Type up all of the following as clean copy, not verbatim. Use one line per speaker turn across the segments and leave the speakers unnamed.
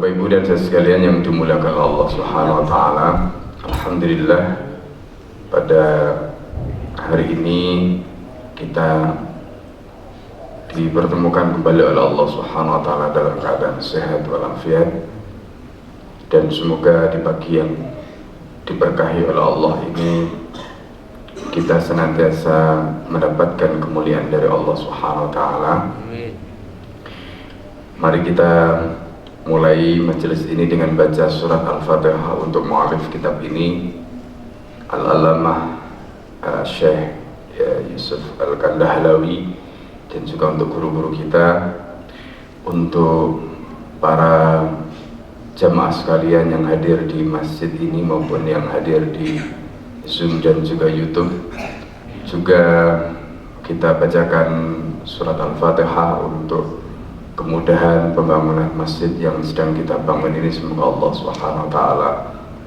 Bapak Ibu dan saya sekalian yang dimuliakan Allah Subhanahu wa taala. Alhamdulillah pada hari ini kita dipertemukan kembali oleh Allah Subhanahu wa taala dalam keadaan sehat walafiat, dan semoga di pagi yang diberkahi oleh Allah ini kita senantiasa mendapatkan kemuliaan dari Allah Subhanahu wa taala. Mari kita mulai majelis ini dengan baca surat Al-Fatihah untuk mu'alif kitab ini, Al-Alamah Syekh Yusuf Al-Kandahlawi, dan juga untuk guru-guru kita, untuk para jamaah sekalian yang hadir di masjid ini maupun yang hadir di Zoom dan juga YouTube. Juga kita bacakan surat Al-Fatihah untuk kemudahan pembangunan masjid yang sedang kita bangun ini. Semoga Allah Subhanahu wa taala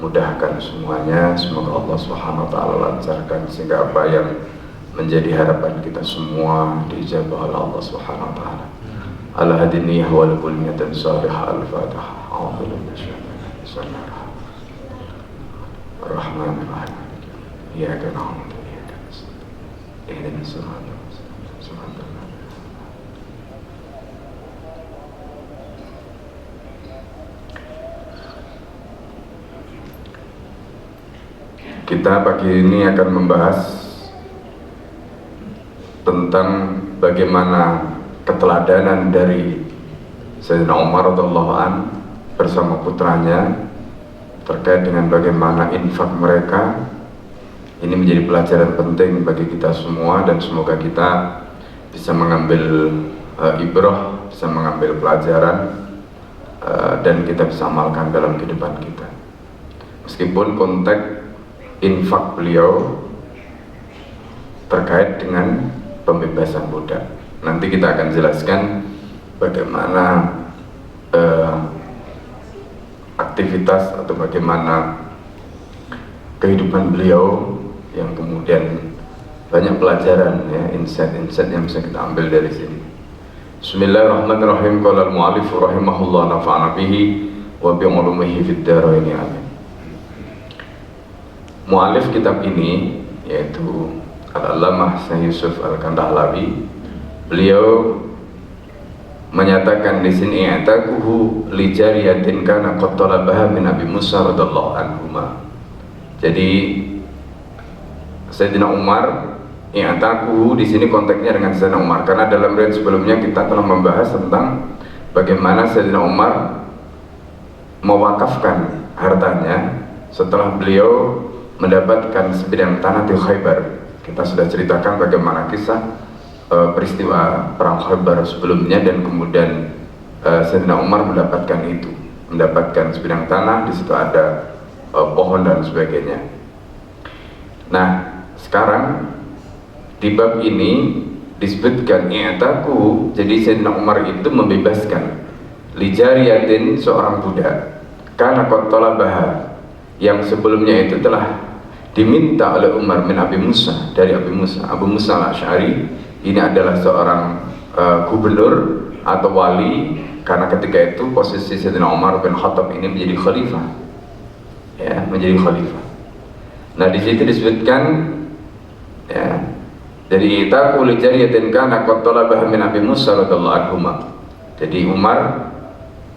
mudahkan semuanya, semoga Allah Subhanahu wa taala lancarkan sehingga apa yang menjadi harapan kita semua dijabah oleh Allah Subhanahu wa taala. Ala hadiniyah wal kulniyatan salihah. Al-Fatihah. A'udzu billahi minasyaitonir rajim. Ar-Rahmanir-Rahim. Iyyaka na'budu wa iyyaka nasta'in. Ihdinas siratal mustaqim. Kita pagi ini akan membahas tentang bagaimana keteladanan dari Sayyidina Umar radhiyallahu anhu bersama putranya terkait dengan bagaimana infak mereka. Ini menjadi pelajaran penting bagi kita semua, dan semoga kita bisa mengambil ibrah, bisa mengambil pelajaran, dan kita bisa amalkan dalam kehidupan kita. Meskipun konteks infak beliau terkait dengan pembebasan budak, nanti kita akan jelaskan bagaimana aktivitas atau bagaimana kehidupan beliau yang kemudian banyak pelajaran, ya, insight-insight yang bisa kita ambil dari sini. Bismillahirrahmanirrahim. Qala al-mu'allif rahimahullah nafa'ana bihi wa bi ulumihi fid dharain, amin. Mu'alif kitab ini yaitu Al-Alamah Syekh Yusuf Al-Kandahlawi, beliau menyatakan di sini i'taquhu li jariyatin kana qad talabaha min Abi Musa radhiyallahu anhuma. Jadi Sayyidina Umar, i'taquhu di sini konteksnya dengan Sayyidina Umar, karena dalam riwayat sebelumnya kita telah membahas tentang bagaimana Sayyidina Umar mewakafkan hartanya setelah beliau mendapatkan sebidang tanah di Khaybar. Kita sudah ceritakan bagaimana kisah peristiwa perang Khaybar sebelumnya, dan kemudian Sayyidina Umar mendapatkan itu, mendapatkan sebidang tanah, di situ ada pohon dan sebagainya. Nah, sekarang di bab ini disebutkan i'taku, jadi Sayyidina Umar itu membebaskan lijariyatin, seorang budak, karena qad talabaha, yang sebelumnya itu telah diminta oleh Umar min Abi Musa, dari Abi Musa. Abu Musa al-Asy'ari ini adalah seorang gubernur atau wali, karena ketika itu posisi Sayyidina Umar bin Khattab ini menjadi khalifah, ya, menjadi khalifah. Nah, di situ disebutkan, ya, jadi itaqu li jariyatin kana qad talabaha min Abi Musa radhiyallahu anhu. Jadi Umar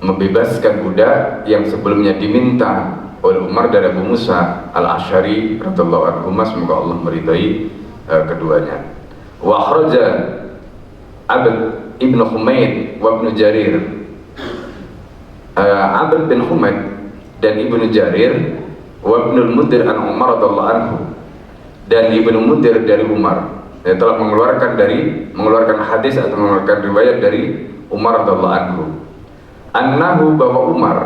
membebaskan budak yang sebelumnya diminta oleh Umar dari Abu Musa al-Asy'ari radhiyallahu anhu, semoga Allah meridai keduanya. Wa akhraja Abd ibn Humaid wa ibn Jarir. Abd bin Humaid dan Ibnu Jarir wa ibn al-Mundhir an Umar radhiyallahu anhu, dan Ibnu Mundhir dari Umar, yang telah mengeluarkan hadis atau mengeluarkan riwayat dari Umar radhiyallahu anhu, annahu, bahwa Umar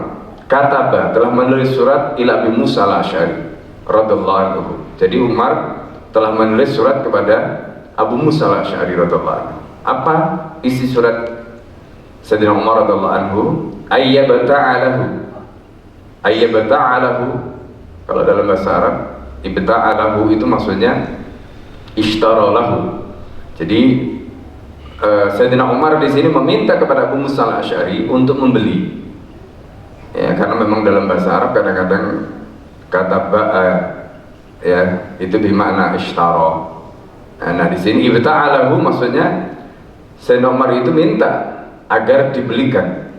kataba, telah menulis surat ila Abi Musa al-Asy'ari radhiyallahu anhu. Jadi Umar telah menulis surat kepada Abu Musa al-Asy'ari radhiyallahu anhu. Apa isi surat Sayyidina Umar radhiyallahu anhu? Ayyabta'alahu. Kalau dalam bahasa Arab, ibta'alahu itu maksudnya ishtaralahu. Jadi Sayyidina Umar di sini meminta kepada Abu Musa al-Asy'ari untuk membeli. Ya, karena memang dalam bahasa Arab kadang-kadang kata ba'a ya itu bermakna ishtara. Nah di sini ibta'alahu maksudnya Sayyidina Umar itu minta agar dibelikan,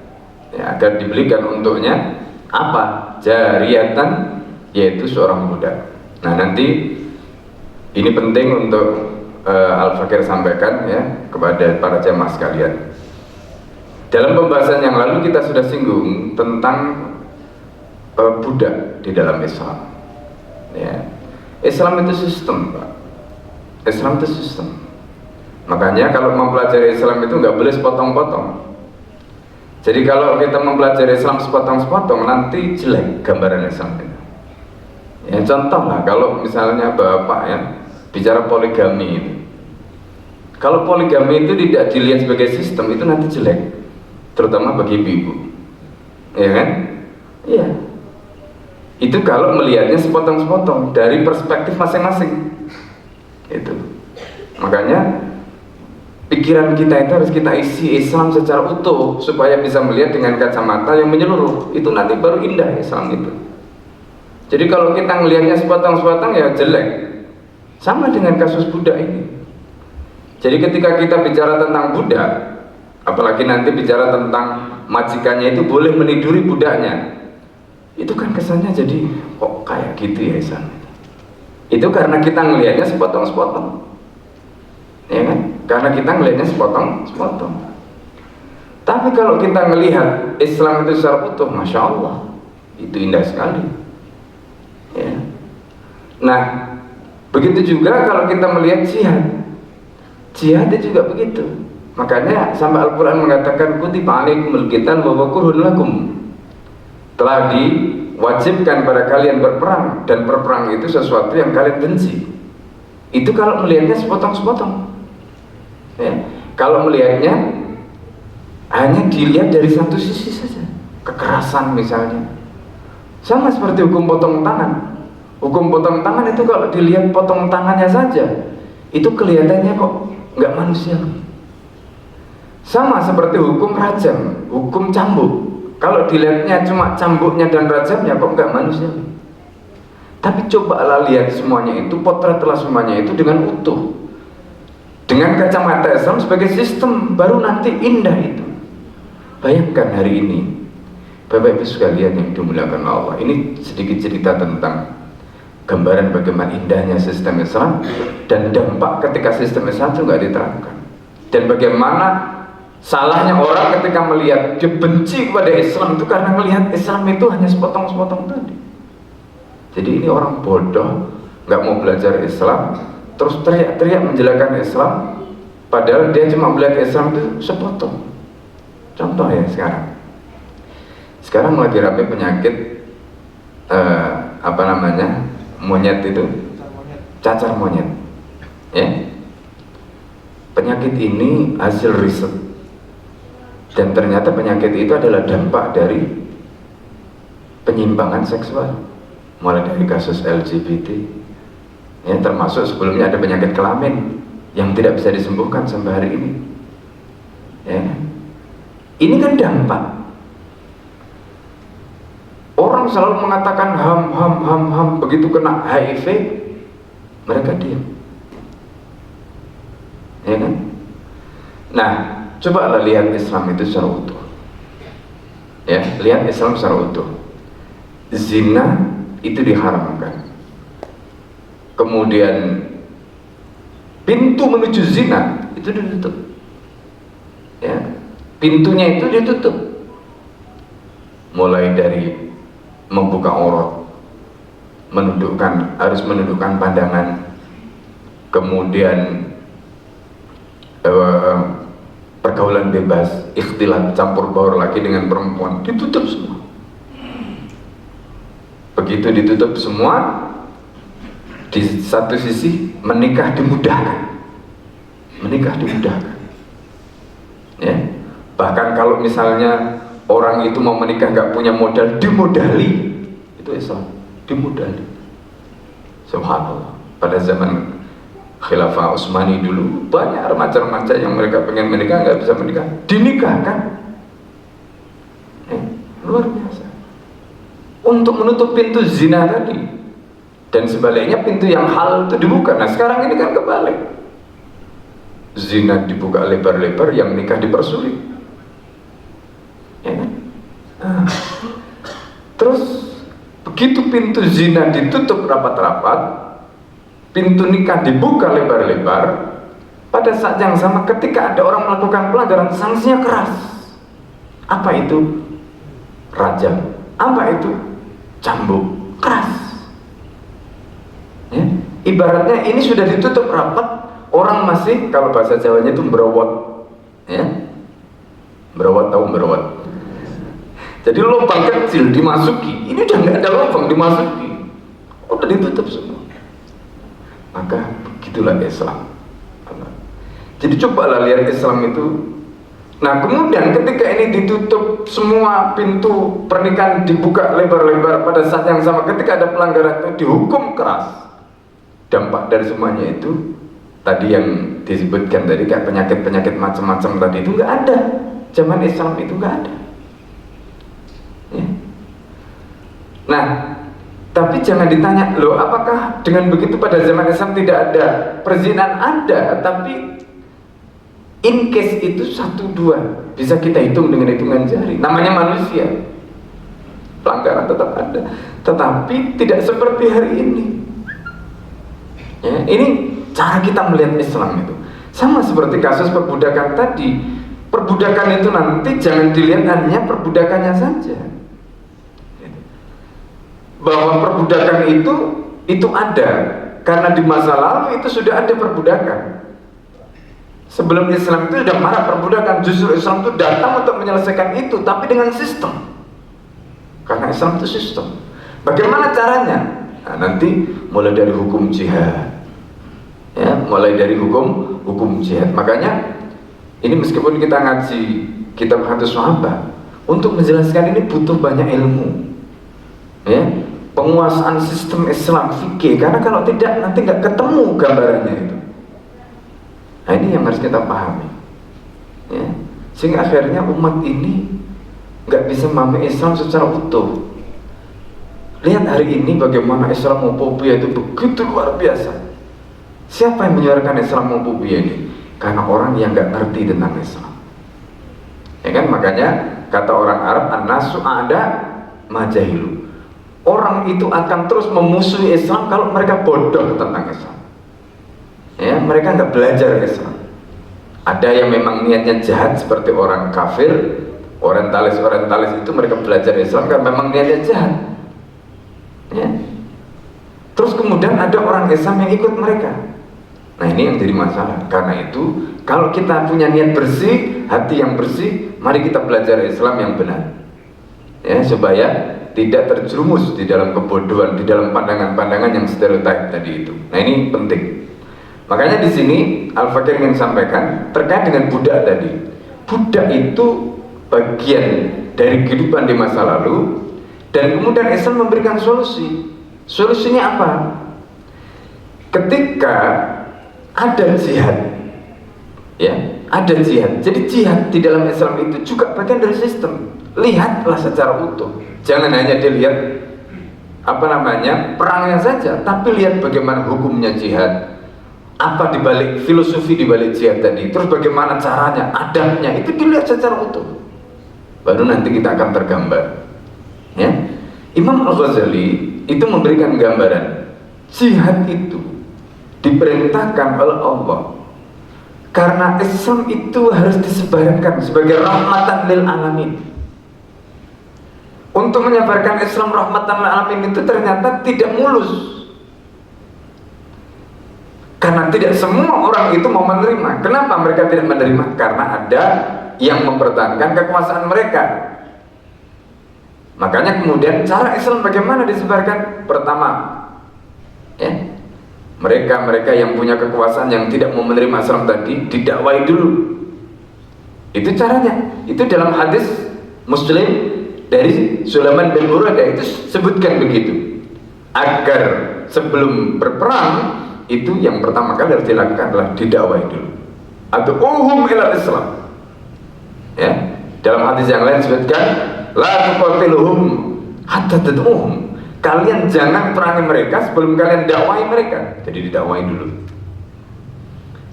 ya, agar dibelikan untuknya apa? Jariyatan, yaitu seorang budak. Nah nanti ini penting untuk Al-Fakir sampaikan ya kepada para jamaah sekalian. Dalam pembahasan yang lalu kita sudah singgung tentang budak di dalam Islam. Ya. Islam itu sistem, Pak. Islam itu sistem. Makanya kalau mempelajari Islam itu nggak boleh sepotong-potong. Jadi kalau kita mempelajari Islam sepotong-sepotong nanti jelek gambaran Islam itu. Ya contoh lah, kalau misalnya bapak ya bicara poligami itu. Kalau poligami itu tidak dilihat sebagai sistem itu nanti jelek, terutama bagi ibu-ibu. Ya kan? Iya. Itu kalau melihatnya sepotong-sepotong dari perspektif masing-masing. Itu. Makanya pikiran kita itu harus kita isi Islam secara utuh supaya bisa melihat dengan kacamata yang menyeluruh. Itu nanti baru indah Islam itu. Jadi kalau kita melihatnya sepotong-sepotong ya jelek. Sama dengan kasus budak ini. Jadi ketika kita bicara tentang budak, apalagi nanti bicara tentang majikannya itu boleh meniduri budaknya, itu kan kesannya jadi kok kayak gitu ya Islam. Itu karena kita melihatnya sepotong-sepotong, ya kan? Karena kita melihatnya sepotong-sepotong. Tapi kalau kita melihat Islam itu secara utuh, masya Allah, itu indah sekali. Ya. Nah, begitu juga kalau kita melihat jihad. Jihad itu juga begitu. Makanya sampai Al-Quran mengatakan kutiba alaikumul qital wa huwa kurhun lakum. Telah diwajibkan pada kalian berperang, dan berperang itu sesuatu yang kalian benci. Itu kalau melihatnya sepotong-sepotong. Ya. Kalau melihatnya hanya dilihat dari satu sisi saja, kekerasan misalnya, sama seperti hukum potong tangan. Hukum potong tangan itu kalau dilihat potong tangannya saja, itu kelihatannya kok nggak manusiawi. Sama seperti hukum rajam, hukum cambuk. Kalau dilihatnya cuma cambuknya dan rajamnya kok nggak manusiawi. Tapi cobalah lihat semuanya itu, potretlah semuanya itu dengan utuh, dengan kacamata Islam sebagai sistem, baru nanti indah itu. Bayangkan hari ini, Bapak Ibu sekalian yang dimuliakan Allah, ini sedikit cerita tentang gambaran bagaimana indahnya sistem Islam dan dampak ketika sistem Islam itu nggak diterapkan, dan bagaimana salahnya orang ketika melihat dia benci kepada Islam itu karena melihat Islam itu hanya sepotong-sepotong tadi. Jadi ini orang bodoh, nggak mau belajar Islam, terus teriak-teriak menjelekan Islam, padahal dia cuma melihat Islam itu sepotong. Contoh ya sekarang lagi rame penyakit monyet itu, cacar monyet. Ya, penyakit ini hasil riset, dan ternyata penyakit itu adalah dampak dari penyimpangan seksual, mulai dari kasus LGBT, ya, termasuk sebelumnya ada penyakit kelamin yang tidak bisa disembuhkan sampai hari ini. Ya, ini kan dampak. Orang selalu mengatakan ham, begitu kena HIV mereka diam, ya kan? Nah, cobalah lihat Islam itu secara utuh. Ya, lihat Islam secara utuh. Zina itu diharamkan. Kemudian pintu menuju zina itu ditutup. Ya, pintunya itu ditutup. Mulai dari membuka aurat, harus menundukkan pandangan, kemudian pergaulan bebas, ikhtilat, campur baur lagi dengan perempuan, ditutup semua. Begitu ditutup semua, di satu sisi menikah dimudahkan, ya. Bahkan kalau misalnya orang itu mau menikah nggak punya modal, dimodali. Itu Islam, dimodali. Subhanallah. Pada zaman Khilafah Utsmani dulu banyak remaja-remaja yang mereka pengen menikah nggak bisa menikah, dinikahkan. Luar biasa. untuk menutup pintu zina tadi, dan sebaliknya pintu yang halal itu dibuka. Nah sekarang ini kan kebalik, zina dibuka lebar-lebar, yang nikah dipersulit, ya kan? Terus begitu pintu zina ditutup rapat-rapat, pintu nikah dibuka lebar-lebar, pada saat yang sama ketika ada orang melakukan pelanggaran, sanksinya keras. Apa itu? Rajam. Apa itu? Cambuk. Keras. Ya? Ibaratnya ini sudah ditutup rapat, orang masih, kalau bahasa Jawanya itu berawat, ya? Berawat, tahu berawat? Jadi lubang kecil dimasuki, ini udah nggak ada lubang dimasuki, udah ditutup semua. Maka begitulah Islam. Jadi cobalah lihat Islam itu. Nah kemudian ketika ini ditutup semua, pintu pernikahan dibuka lebar-lebar, pada saat yang sama ketika ada pelanggaran itu dihukum keras. Dampak dari semuanya itu tadi yang disebutkan tadi, kayak penyakit-penyakit macam-macam tadi, itu nggak ada. Zaman Islam itu nggak ada. Ya. Nah, tapi jangan ditanya, loh apakah dengan begitu pada zaman Islam tidak ada perzinahan? Ada, tapi in case itu 1-2 bisa kita hitung dengan hitungan jari. Namanya manusia, pelanggaran tetap ada, tetapi tidak seperti hari ini. Ya, ini cara kita melihat Islam itu sama seperti kasus perbudakan tadi. Perbudakan itu nanti jangan dilihat hanya perbudakannya saja, bahwa perbudakan itu ada karena di masa lalu itu sudah ada perbudakan. Sebelum Islam itu sudah marah perbudakan, justru Islam itu datang untuk menyelesaikan itu, tapi dengan sistem. Karena Islam itu sistem. Bagaimana caranya? Nah, nanti mulai dari hukum jihad, ya, mulai dari hukum jihad. Makanya ini meskipun kita ngaji kitab Hadis Sahabat, untuk menjelaskan ini butuh banyak ilmu, ya, penguasaan sistem Islam fikih. Karena kalau tidak nanti nggak ketemu gambarannya itu. Nah ini yang harus kita pahami, ya. Sehingga akhirnya umat ini nggak bisa memahami Islam secara utuh. Lihat hari ini bagaimana Islamofobia itu begitu luar biasa. Siapa yang menyuarakan Islamofobia ini? Karena orang yang nggak ngerti tentang Islam, ya kan? Makanya kata orang Arab, an-nasu ada majahilu. Orang itu akan terus memusuhi Islam kalau mereka bodoh tentang Islam. Ya, mereka nggak belajar Islam. Ada yang memang niatnya jahat seperti orang kafir, orientalis itu mereka belajar Islam karena memang niatnya jahat. Ya. Terus kemudian ada orang Islam yang ikut mereka. Nah ini yang jadi masalah. Karena itu kalau kita punya niat bersih, hati yang bersih, mari kita belajar Islam yang benar. Ya, supaya tidak terjerumus di dalam kebodohan, di dalam pandangan-pandangan yang stereotip tadi itu. Nah ini penting. Makanya di sini Al-Fakir ingin sampaikan terkait dengan budak tadi. Budak itu bagian dari kehidupan di masa lalu, dan kemudian Islam memberikan solusi. Solusinya apa? Ketika ada jihad, ya, ada jihad. Jadi jihad di dalam Islam itu juga bagian dari sistem. Lihatlah secara utuh. Jangan hanya dilihat perangnya saja, tapi lihat bagaimana hukumnya jihad. Apa dibalik filosofi dibalik jihad tadi, terus bagaimana caranya, adabnya, itu dilihat secara utuh. Baru nanti kita akan tergambar. Ya, Imam Al-Ghazali itu memberikan gambaran jihad itu diperintahkan oleh Allah karena Islam itu harus disebarkan sebagai rahmatan lil alamin. Untuk menyebarkan Islam rahmatan lil alamin itu ternyata tidak mulus. Karena tidak semua orang itu mau menerima. Kenapa mereka tidak menerima? Karena ada yang mempertahankan kekuasaan mereka. Makanya kemudian cara Islam bagaimana disebarkan? Pertama, ya, mereka yang punya kekuasaan yang tidak mau menerima Islam tadi didakwai dulu. Itu caranya. Itu dalam hadis Muslim dari Sulaiman bin Buradah itu sebutkan begitu. Agar sebelum berperang itu yang pertama kali harus dilakukan adalah didakwai dulu. Atau ilal Islam. Ya, dalam hadis yang lain disebutkan la tuqatiluhum hatta tad'uhum. Kalian jangan perangi mereka sebelum kalian dakwahi mereka. Jadi didakwahi dulu.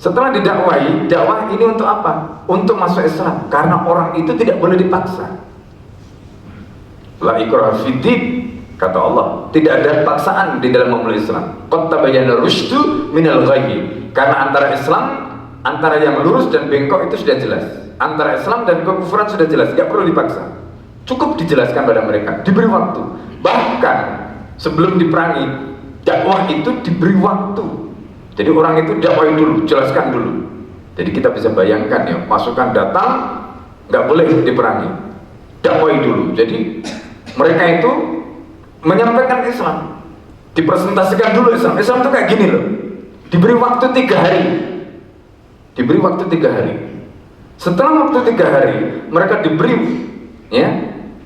Setelah didakwahi, dakwah ini untuk apa? Untuk masuk Islam. Karena orang itu tidak boleh dipaksa. La ikraha fiddin, kata Allah, tidak ada paksaan di dalam memeluk Islam. Qad tabayyana rusydu minal ghayy. Karena antara Islam, antara yang lurus dan bengkok itu sudah jelas. Antara Islam dan kekufuran sudah jelas, tidak perlu dipaksa. Cukup dijelaskan pada mereka, diberi waktu. Bahkan sebelum diperangi, dakwah itu diberi waktu. Jadi orang itu dakwahi dulu, jelaskan dulu. Jadi kita bisa bayangkan ya, pasukan datang, nggak boleh diperangi, dakwahi dulu. Jadi mereka itu menyampaikan Islam, dipresentasikan dulu Islam. Islam itu kayak gini loh. Diberi waktu 3 hari. Diberi waktu 3 hari. Setelah waktu 3 hari, mereka diberi ya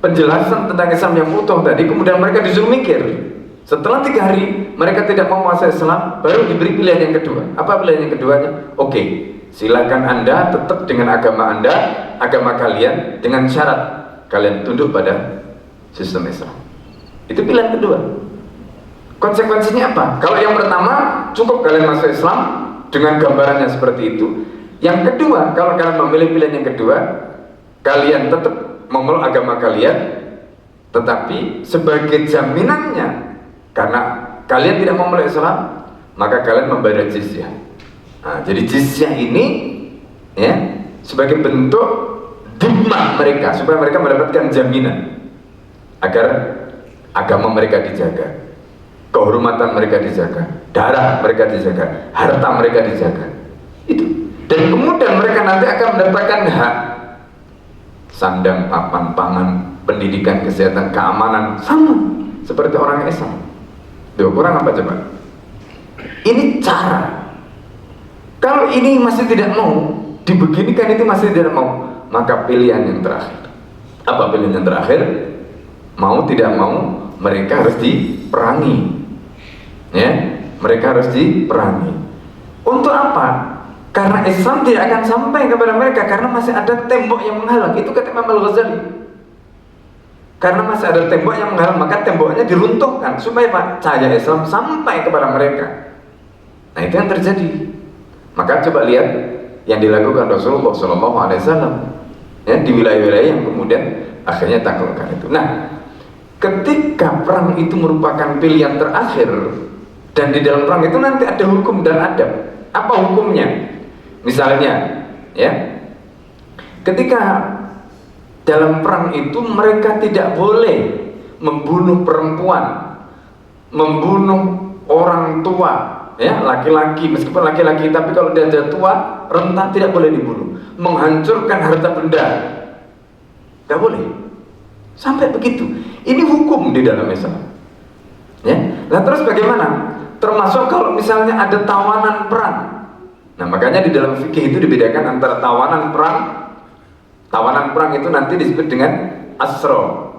penjelasan tentang Islam yang utuh tadi. Kemudian mereka disuruh mikir. Setelah 3 hari mereka tidak mau masuk Islam, baru diberi pilihan yang kedua. Apa pilihan yang keduanya? Oke, silakan Anda tetap dengan agama Anda, agama kalian, dengan syarat kalian tunduk pada sistem Islam. Itu pilihan kedua. Konsekuensinya apa? Kalau yang pertama, cukup kalian masuk Islam dengan gambarannya seperti itu. Yang kedua, kalau kalian memilih pilihan yang kedua, kalian tetap memeluk agama kalian, tetapi sebagai jaminannya, karena kalian tidak memeluk Islam, maka kalian membayar jizyah. Nah, jadi jizyah ini ya sebagai bentuk dhimma mereka, supaya mereka mendapatkan jaminan agar agama mereka dijaga, kehormatan mereka dijaga, darah mereka dijaga, harta mereka dijaga. Itu. Dan kemudian mereka nanti akan mendapatkan hak sandang, papan, pangan, pendidikan, kesehatan, keamanan, sama seperti orang Islam. Duh, kurang apa coba? Ini cara. Kalau ini masih tidak mau, dibeginikan itu masih tidak mau, maka pilihan yang terakhir. Apa pilihan yang terakhir? Mau tidak mau, mereka harus diperangi. Ya, mereka harus diperangi. Untuk apa? Karena Islam tidak akan sampai kepada mereka, karena masih ada tembok yang menghalang. Itu kata Imam Al-Ghazali. Karena masih ada tembok yang menghalang, maka temboknya diruntuhkan supaya cahaya Islam sampai kepada mereka. Nah, itu yang terjadi. Maka coba lihat yang dilakukan Rasulullah SAW ya, di wilayah-wilayah yang kemudian akhirnya taklukkan itu. Nah, ketika perang itu merupakan pilihan terakhir, dan di dalam perang itu nanti ada hukum dan adab. Apa hukumnya? Misalnya, ya, ketika dalam perang itu mereka tidak boleh membunuh perempuan, membunuh orang tua, ya, laki-laki, meskipun laki-laki, tapi kalau dia sudah tua, renta, tidak boleh dibunuh. Menghancurkan harta benda, tidak boleh. Sampai begitu. Ini hukum di dalam Islam. Ya, nah terus bagaimana? Termasuk kalau misalnya ada tawanan perang. Nah, makanya di dalam fikih itu dibedakan antara tawanan perang. Tawanan perang itu nanti disebut dengan asro.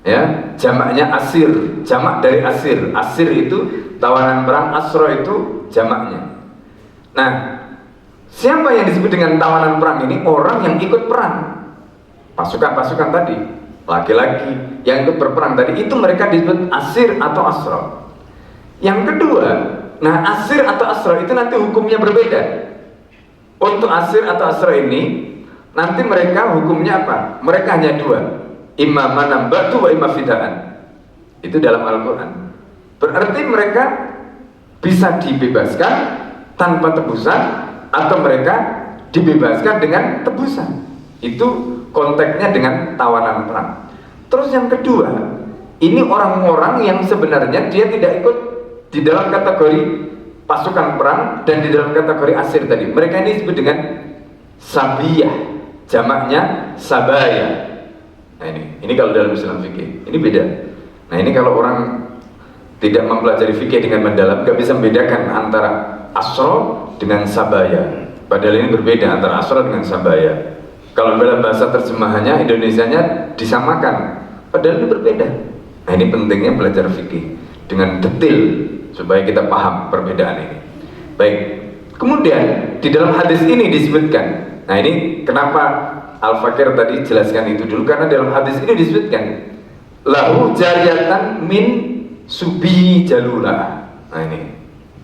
Ya, jamaknya asir, jamak dari asir. Asir itu tawanan perang, asro itu jamaknya. Nah, siapa yang disebut dengan tawanan perang ini? Orang yang ikut perang. Pasukan-pasukan tadi, laki-laki yang ikut berperang tadi, itu mereka disebut asir atau asro. Yang kedua, nah, asir atau asro itu nanti hukumnya berbeda. Untuk asir atau asro ini nanti mereka hukumnya apa? Mereka hanya dua, imma manambatu wa imma fidaan. Itu dalam Al-Quran. Berarti mereka bisa dibebaskan tanpa tebusan, atau mereka dibebaskan dengan tebusan. Itu konteksnya dengan tawanan perang. Terus yang kedua, ini orang-orang yang sebenarnya dia tidak ikut di dalam kategori pasukan perang dan di dalam kategori asir tadi. Mereka ini disebut dengan sabiyah, jamaknya sabaya. Nah, ini kalau dalam Islam fikih ini beda. Nah, ini kalau orang tidak mempelajari fikih dengan mendalam, nggak bisa membedakan antara asro dengan sabaya. Padahal ini berbeda antara asro dengan sabaya. Kalau dalam bahasa terjemahannya Indonesianya disamakan, padahal ini berbeda. Nah, ini pentingnya belajar fikih dengan detail supaya kita paham perbedaan ini. Baik, kemudian di dalam hadis ini disebutkan. Nah, ini kenapa Al-Fakir tadi jelaskan itu dulu, karena dalam hadis ini disebutkan lahu jariyatan min subi jalula. Nah ini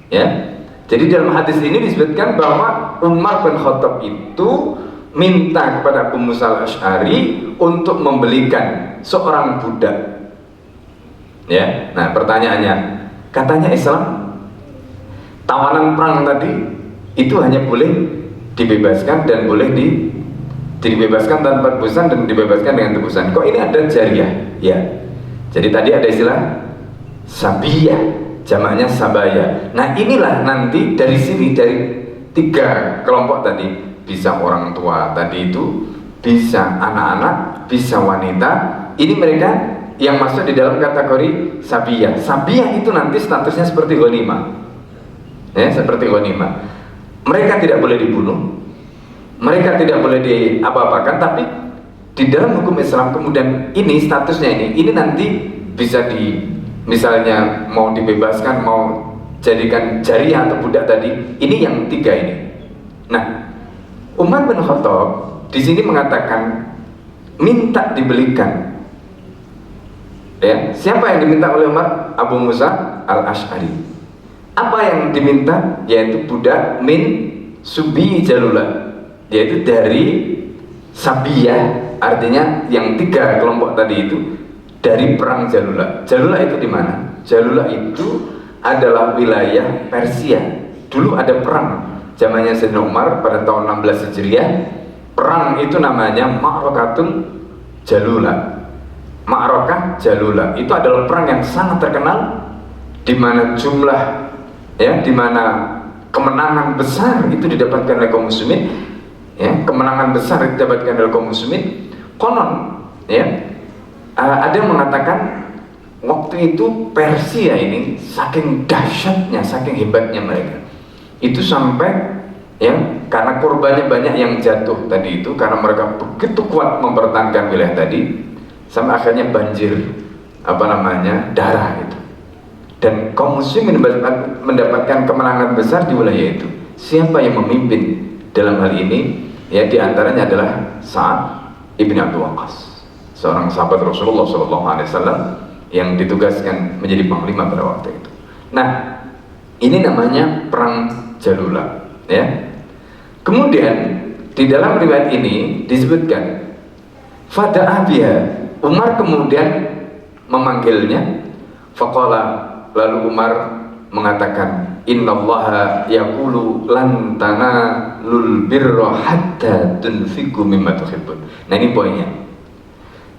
ya, jadi dalam hadis ini disebutkan bahwa Umar bin Khattab itu minta kepada Abu Musa al-Asy'ari untuk membelikan seorang budak. Ya, nah pertanyaannya, katanya Islam tawanan perang tadi itu hanya boleh dibebaskan dan boleh dibebaskan tanpa tebusan dan dibebaskan dengan tebusan. Kok ini ada jariyah? Ya, jadi tadi ada istilah sabiyah, jamaknya sabaya. Nah inilah nanti dari sini, dari 3 kelompok tadi, bisa orang tua tadi itu, bisa anak-anak, bisa wanita, ini mereka yang masuk di dalam kategori sabiyah. Sabiyah itu nanti statusnya seperti ghanimah, ya, seperti ghanimah. Mereka tidak boleh dibunuh, mereka tidak boleh diapa-apakan, tapi di dalam hukum Islam kemudian ini statusnya ini nanti bisa misalnya mau dibebaskan, mau jadikan jariyah atau budak tadi, ini yang 3 ini. Nah, Umar bin Khattab di sini mengatakan minta dibelikan. Ya, siapa yang diminta oleh Umar? Abu Musa al-Asy'ari. Apa yang diminta? Yaitu budak min subi jalula, yaitu dari sabiyah, artinya yang 3 kelompok tadi itu dari perang Jalula. Jalula itu di mana? Jalula itu adalah wilayah Persia. Dulu ada perang zamannya Sayyidina Umar pada tahun 16 Hijriah. Perang itu namanya Ma'rakatul Jalula. Ma'rakah Jalula itu adalah perang yang sangat terkenal, di mana jumlah, ya, di mana kemenangan besar itu didapatkan oleh kaum muslimin, ya, kemenangan besar didapatkan oleh kaum muslimin. Konon, ya, ada yang mengatakan waktu itu Persia ini saking dahsyatnya, saking hebatnya mereka, itu sampai, ya, karena korbannya banyak yang jatuh tadi itu, karena mereka begitu kuat mempertahankan wilayah tadi, sampai akhirnya banjir darah itu, dan kaum muslimin mendapatkan kemenangan besar di wilayah itu. Siapa yang memimpin dalam hal ini? Ya, diantaranya adalah Sa'ad ibn Abi Waqqas, seorang sahabat Rasulullah SAW yang ditugaskan menjadi panglima pada waktu itu. Nah, ini namanya perang Jalula, ya. Kemudian di dalam riwayat ini disebutkan fada'a biha, Umar kemudian memanggilnya, faqala, lalu Umar mengatakan, innallaha yaqulu lan tanalul birra hatta tunfiqu mimma tuhibbun. Nah ini poinnya.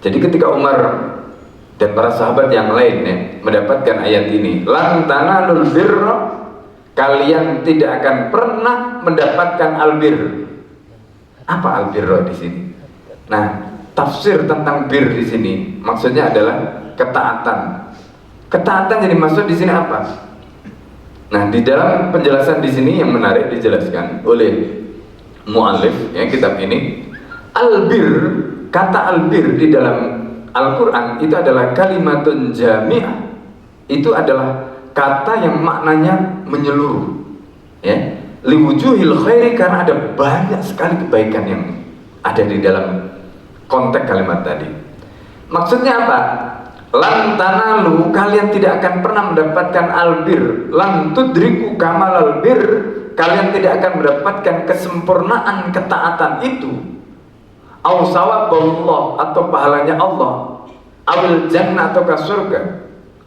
Jadi ketika Umar dan para sahabat yang lain, ya, mendapatkan ayat ini, lan tanalul birra, kalian tidak akan pernah mendapatkan albir. Apa albirra di sini? Nah, tafsir tentang bir di sini maksudnya adalah ketaatan. Ketaatan jadi maksud di sini apa? Nah, di dalam penjelasan di sini yang menarik dijelaskan oleh mu'allif, ya, kitab ini, albir, kata albir di dalam Al-Quran itu adalah kalimatun jami'ah. Itu adalah kata yang maknanya menyeluruh, ya, liwujuhil khairi, karena ada banyak sekali kebaikan yang ada di dalam konteks kalimat tadi. Maksudnya apa? Lan tanalu, kalian tidak akan pernah mendapatkan albir. Lan tudriku kamal albir, kalian tidak akan mendapatkan kesempurnaan ketaatan itu. Au sawaballah, atau pahalanya Allah. Awil jannah, atau ke surga.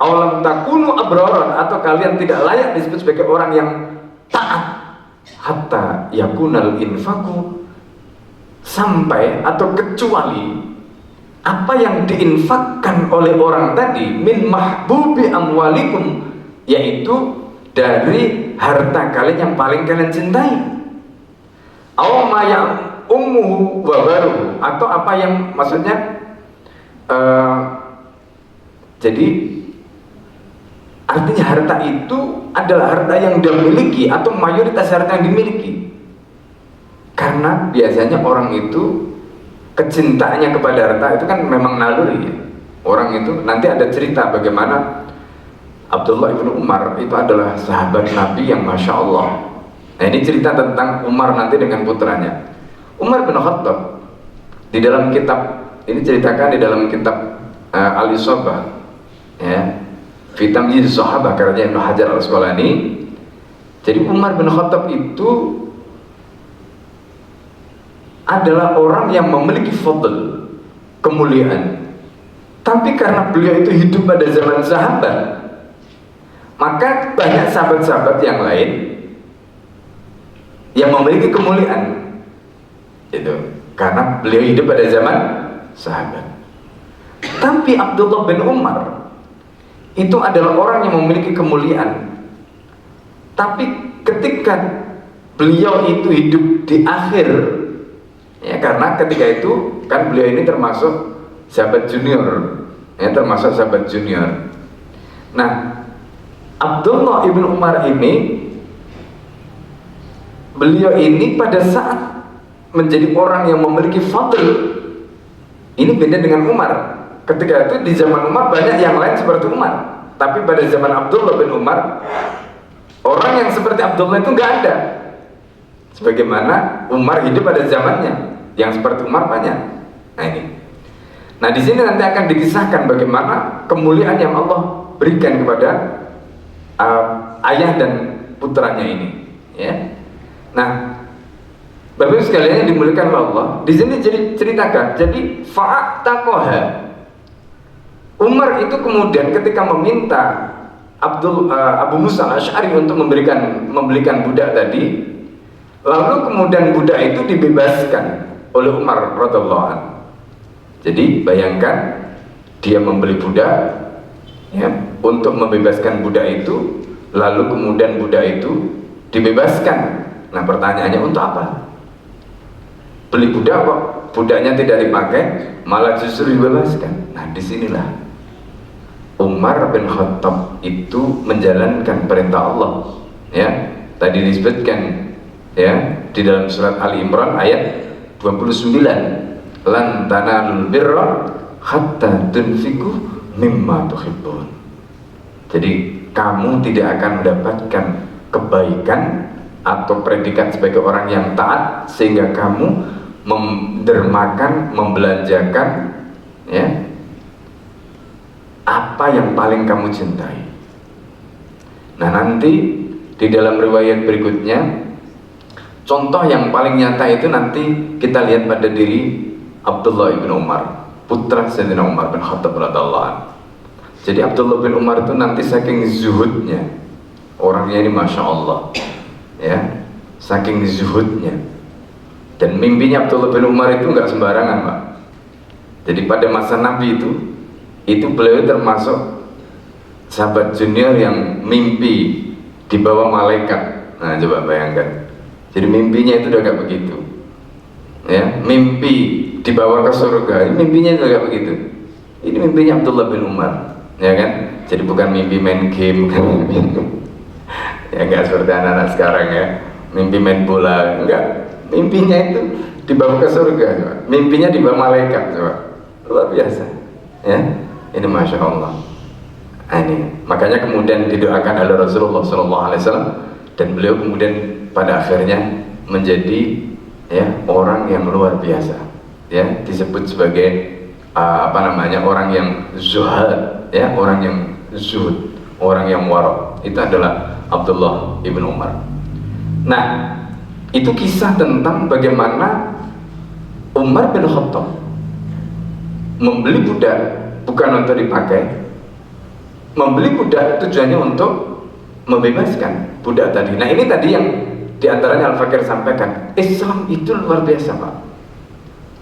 Au lam takunu abraran, atau kalian tidak layak disebut sebagai orang yang taat. Hatta yakunal infaku, sampai atau kecuali apa yang diinfakkan oleh orang tadi, min mahbubi amwalikum, yaitu dari harta kalian yang paling kalian cintai, aw ma yang ummuhu wa baruhu, atau apa yang maksudnya jadi artinya harta itu adalah harta yang dia miliki atau mayoritas harta yang dimiliki. Karena biasanya orang itu kecintaannya kepada harta itu kan memang naluri, ya. Orang itu nanti ada cerita bagaimana Abdullah ibnu Umar itu adalah sahabat Nabi yang Masya Allah. Nah ini cerita tentang Umar nanti dengan putranya Umar bin Khattab. Di dalam kitab ini ceritakan di dalam kitab Al-Isabah, ya, fi Tamyiz Sahabah karya Ibnu Hajar Al-Asqalani. Jadi Umar bin Khattab itu adalah orang yang memiliki fadl, kemuliaan. Tapi karena beliau itu hidup pada zaman sahabat, maka banyak sahabat-sahabat yang lain yang memiliki kemuliaan. Itu karena beliau hidup pada zaman sahabat. Tapi Abdullah bin Umar itu adalah orang yang memiliki kemuliaan. Tapi ketika beliau itu hidup di akhir, ya, karena ketika itu kan beliau ini termasuk sahabat junior, ya, termasuk sahabat junior. Nah, Abdullah ibn Umar ini, beliau ini pada saat menjadi orang yang memiliki fadl, ini beda dengan Umar. Ketika itu di zaman Umar banyak yang lain seperti Umar, tapi pada zaman Abdullah bin Umar, orang yang seperti Abdullah itu nggak ada. Sebagaimana Umar hidup pada zamannya, yang seperti Umar banyak. Nah ini. Nah di sini nanti akan dikisahkan bagaimana kemuliaan yang Allah berikan kepada ayah dan putranya ini. Ya. Nah, Bapak Ibu sekalian yang dimuliakan oleh Allah, di sini jadi ceritakan. Jadi fa'ataqaha. Umar itu kemudian ketika meminta Abu Musa Al-Asy'ari untuk membelikan budak tadi, lalu kemudian budak itu dibebaskan oleh Umar radhiyallahu anhu. Jadi bayangkan dia membeli budak, ya, untuk membebaskan budak itu, lalu kemudian budak itu dibebaskan. Nah pertanyaannya untuk apa? Beli budak kok budaknya tidak dipakai, malah justru dibebaskan. Nah disinilah Umar bin Khattab itu menjalankan perintah Allah, ya. Tadi disebutkan, ya, di dalam surat Ali Imran ayat 29, lan tanalul birra hatta tunfiqu mimma tuhibbun. Jadi kamu tidak akan mendapatkan kebaikan atau predikat sebagai orang yang taat sehingga kamu mendermakan, membelanjakan, ya, apa yang paling kamu cintai. Nah nanti di dalam riwayat berikutnya, contoh yang paling nyata itu nanti kita lihat pada diri Abdullah bin Umar, putra Sayyidina Umar bin Khattab radhiyallahu anhu. Jadi Abdullah bin Umar itu nanti saking zuhudnya, orangnya ini Masya Allah, ya, saking zuhudnya. Dan mimpinya Abdullah bin Umar itu nggak sembarangan, Pak. Jadi pada masa Nabi itu beliau termasuk sahabat junior yang mimpi di bawah malaikat. Nah coba bayangkan. Jadi mimpinya itu udah gak begitu, ya, mimpi dibawa ke surga, mimpinya itu gak begitu. Ini mimpinya Abdullah bin Umar, ya kan? Jadi bukan mimpi main game, ya nggak seperti anak-anak sekarang, ya, mimpi main bola, enggak. Mimpinya itu dibawa ke surga, coba. Mimpinya dibawa malaikat, coba. Luar biasa, ya. Ini Masya Allah. Nah, ini makanya kemudian didoakan oleh Rasulullah SAW, dan beliau kemudian pada akhirnya menjadi, ya, orang yang luar biasa, ya, disebut sebagai orang yang zuhad, ya, orang yang zuhud, orang yang warok. Itu adalah Abdullah ibn Umar. Nah itu kisah tentang bagaimana Umar bin Khattab membeli budak bukan untuk dipakai, membeli budak tujuannya untuk membebaskan budak tadi. Nah ini tadi yang diantaranya Al-Fakir sampaikan, Islam itu luar biasa, Pak,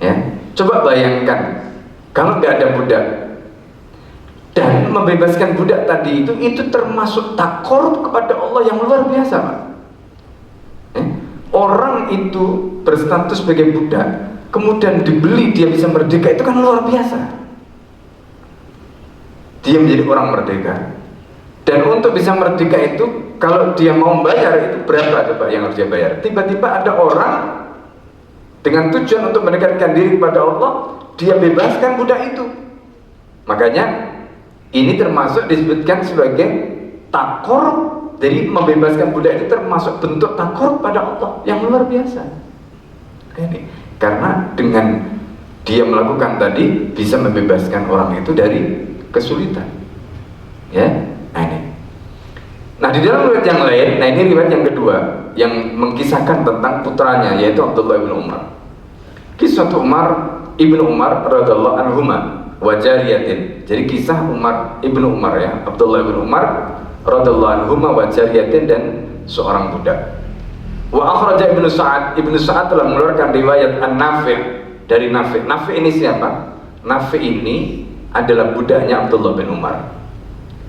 ya. Coba bayangkan kalau nggak ada budak dan membebaskan budak tadi, itu termasuk takorup kepada Allah yang luar biasa, Pak, ya. Orang itu berstatus sebagai budak kemudian dibeli, dia bisa merdeka, itu kan luar biasa. Dia menjadi orang merdeka. Dan untuk bisa merdeka itu, kalau dia mau bayar, itu berapa coba yang harus dia bayar? Tiba-tiba ada orang dengan tujuan untuk mendekatkan diri kepada Allah, dia bebaskan budak itu. Makanya ini termasuk disebutkan sebagai takor. Jadi membebaskan budak itu termasuk bentuk takor pada Allah yang luar biasa. Ini karena dengan dia melakukan tadi bisa membebaskan orang itu dari kesulitan. Ya, nah di dalam riwayat yang lain, nah ini riwayat yang kedua yang mengkisahkan tentang putranya, yaitu Abdullah bin Umar. Kisah Umar ibnu Umar radhiallahu anhuma wa jariyatin. Jadi kisah Umar ibnu Umar, ya, Abdullah bin Umar radhiallahu anhuma wa jariyatin, dan seorang budak. Wa akhraja Ibnu Sa'ad telah mengeluarkan riwayat An-Nafi' dari Nafi'. Nafi' ini siapa? Nafi' ini adalah budaknya Abdullah bin Umar.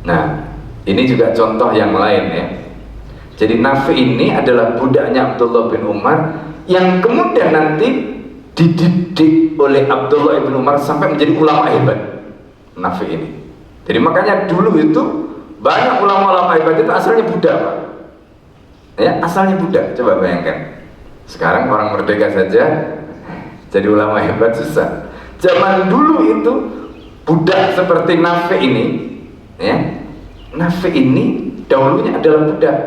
Nah, ini juga contoh yang lain, ya. Jadi Nafi' ini adalah budaknya Abdullah bin Umar yang kemudian nanti dididik oleh Abdullah bin Umar sampai menjadi ulama hebat. Nafi' ini. Jadi makanya dulu itu banyak ulama-ulama hebat itu asalnya budak, Pak. Ya, asalnya budak. Coba bayangkan. Sekarang orang merdeka saja jadi ulama hebat susah. Zaman dulu itu budak seperti Nafi' ini, ya. Nafi' ini dahulunya adalah budak.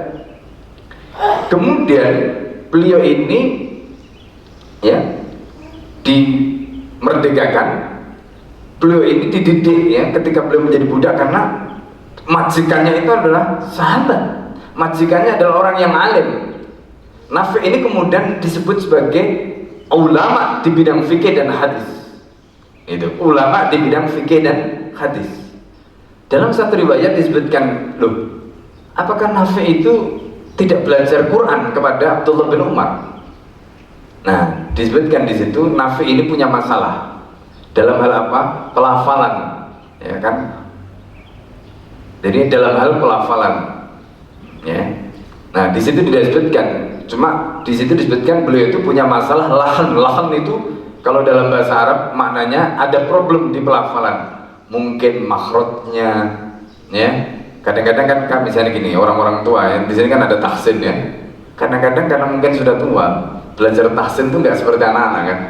Kemudian beliau ini, ya, dimerdekakan. Beliau ini dididik, ya, ketika beliau menjadi budak karena majikannya itu adalah sahabat. Majikannya adalah orang yang alim. Nafi' ini kemudian disebut sebagai ulama di bidang fikih dan hadis. Itu ulama di bidang fikih dan hadis. Dalam satu riwayat disebutkan, loh, apakah Nafi' itu tidak belajar Quran kepada Abdullah bin Umar? Nah, disebutkan di situ Nafi' ini punya masalah dalam hal apa? Pelafalan, ya kan? Jadi dalam hal pelafalan, ya. Nah, di situ tidak disebutkan. Cuma di situ disebutkan beliau itu punya masalah lahan. Lahan itu kalau dalam bahasa Arab maknanya ada problem di pelafalan. Mungkin makhrajnya, ya. Kadang-kadang kan misalnya gini, orang-orang tua ya, di sini kan ada tahsin, ya. Kadang-kadang karena mungkin sudah tua, belajar tahsin itu nggak seperti anak-anak kan.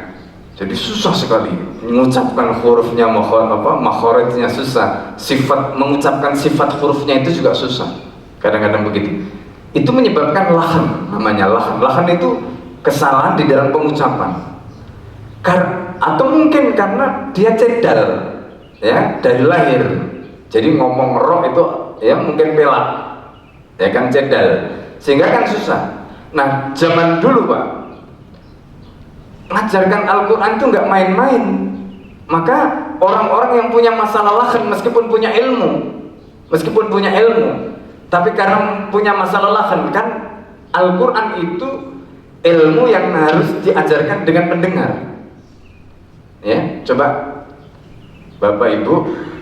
Jadi susah sekali mengucapkan hurufnya, makhrajnya susah. Mengucapkan sifat hurufnya itu juga susah. Kadang-kadang begitu. Itu menyebabkan lahan, namanya lahan. Lahan itu kesalahan di dalam pengucapan. Atau mungkin karena dia cedal, ya, dari lahir. Jadi ngomong roh itu, ya, mungkin pelak, ya kan, cedal, sehingga kan susah. Nah, zaman dulu, Pak, mengajarkan Al-Quran itu nggak main-main. Maka orang-orang yang punya masalah lahan, meskipun punya ilmu, tapi karena punya masalah lahan, kan Al-Quran itu ilmu yang harus diajarkan dengan pendengar. Ya, coba Bapak Ibu,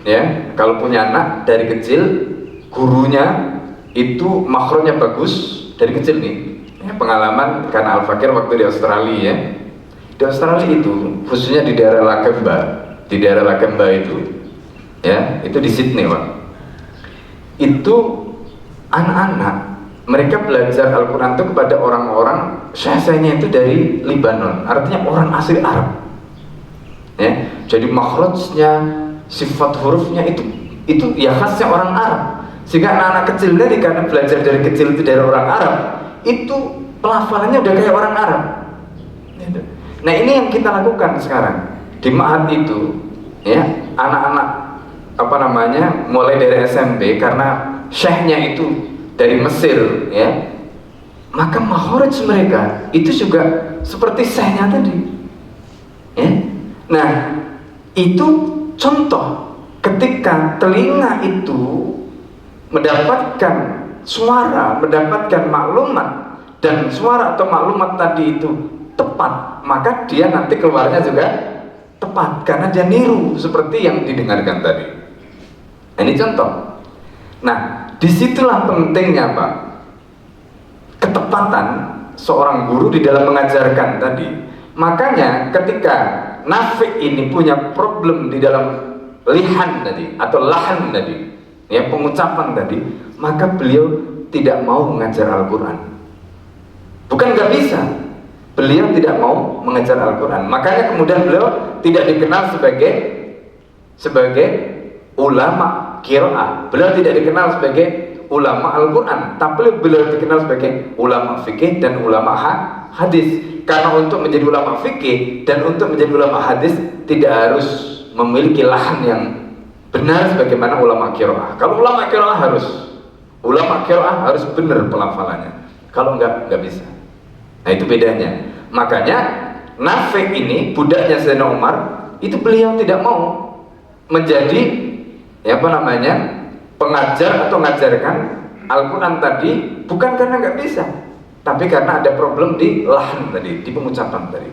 ya, kalau punya anak dari kecil, gurunya itu makhrajnya bagus dari kecil nih. Ya, pengalaman karena Al-Fakir waktu di Australia, ya. Di Australia itu, khususnya di daerah Lakemba itu, ya, itu di Sydney, Pak. Itu anak-anak mereka belajar Al-Quran itu kepada orang-orang syekh-syekhnya itu dari Libanon, artinya orang asli Arab, ya. Jadi makhrajnya, sifat hurufnya itu ya khasnya orang Arab, sehingga anak-anak kecil dari karena belajar dari kecil itu dari orang Arab, itu pelafalannya udah kayak orang Arab, gitu. Nah, ini yang kita lakukan sekarang di ma'had itu, ya, anak-anak mulai dari SMP, karena syekhnya itu dari Mesir, ya, maka makhraj mereka itu juga seperti syekhnya tadi, ya. Nah, itu contoh ketika telinga itu mendapatkan suara, mendapatkan maklumat, dan suara atau maklumat tadi itu tepat, maka dia nanti keluarnya juga tepat karena dia niru seperti yang didengarkan tadi. Ini contoh. Nah, disitulah pentingnya, Pak, ketepatan seorang guru di dalam mengajarkan tadi. Makanya ketika Nafi' ini punya problem di dalam lihan tadi atau lahan tadi, ya, pengucapan tadi, maka beliau tidak mau mengajar Al-Quran. Bukan nggak bisa, beliau tidak mau mengajar Al-Quran. Makanya kemudian beliau tidak dikenal sebagai ulama qiraah. Beliau tidak dikenal sebagai ulama Al-Quran, tapi beliau dikenal sebagai ulama fikih dan ulama hadis. karena untuk menjadi ulama fikih dan untuk menjadi ulama hadis tidak harus memiliki lahan yang benar sebagaimana ulama qiraah. Kalau ulama qiraah harus benar pelafalannya. Kalau enggak bisa. Nah itu bedanya. Makanya Nafi' ini budaknya Sayyidina Umar itu beliau tidak mau menjadi pengajar atau mengajarkan Al-Quran tadi bukan karena nggak bisa, tapi karena ada problem di lahan tadi, di pengucapan tadi.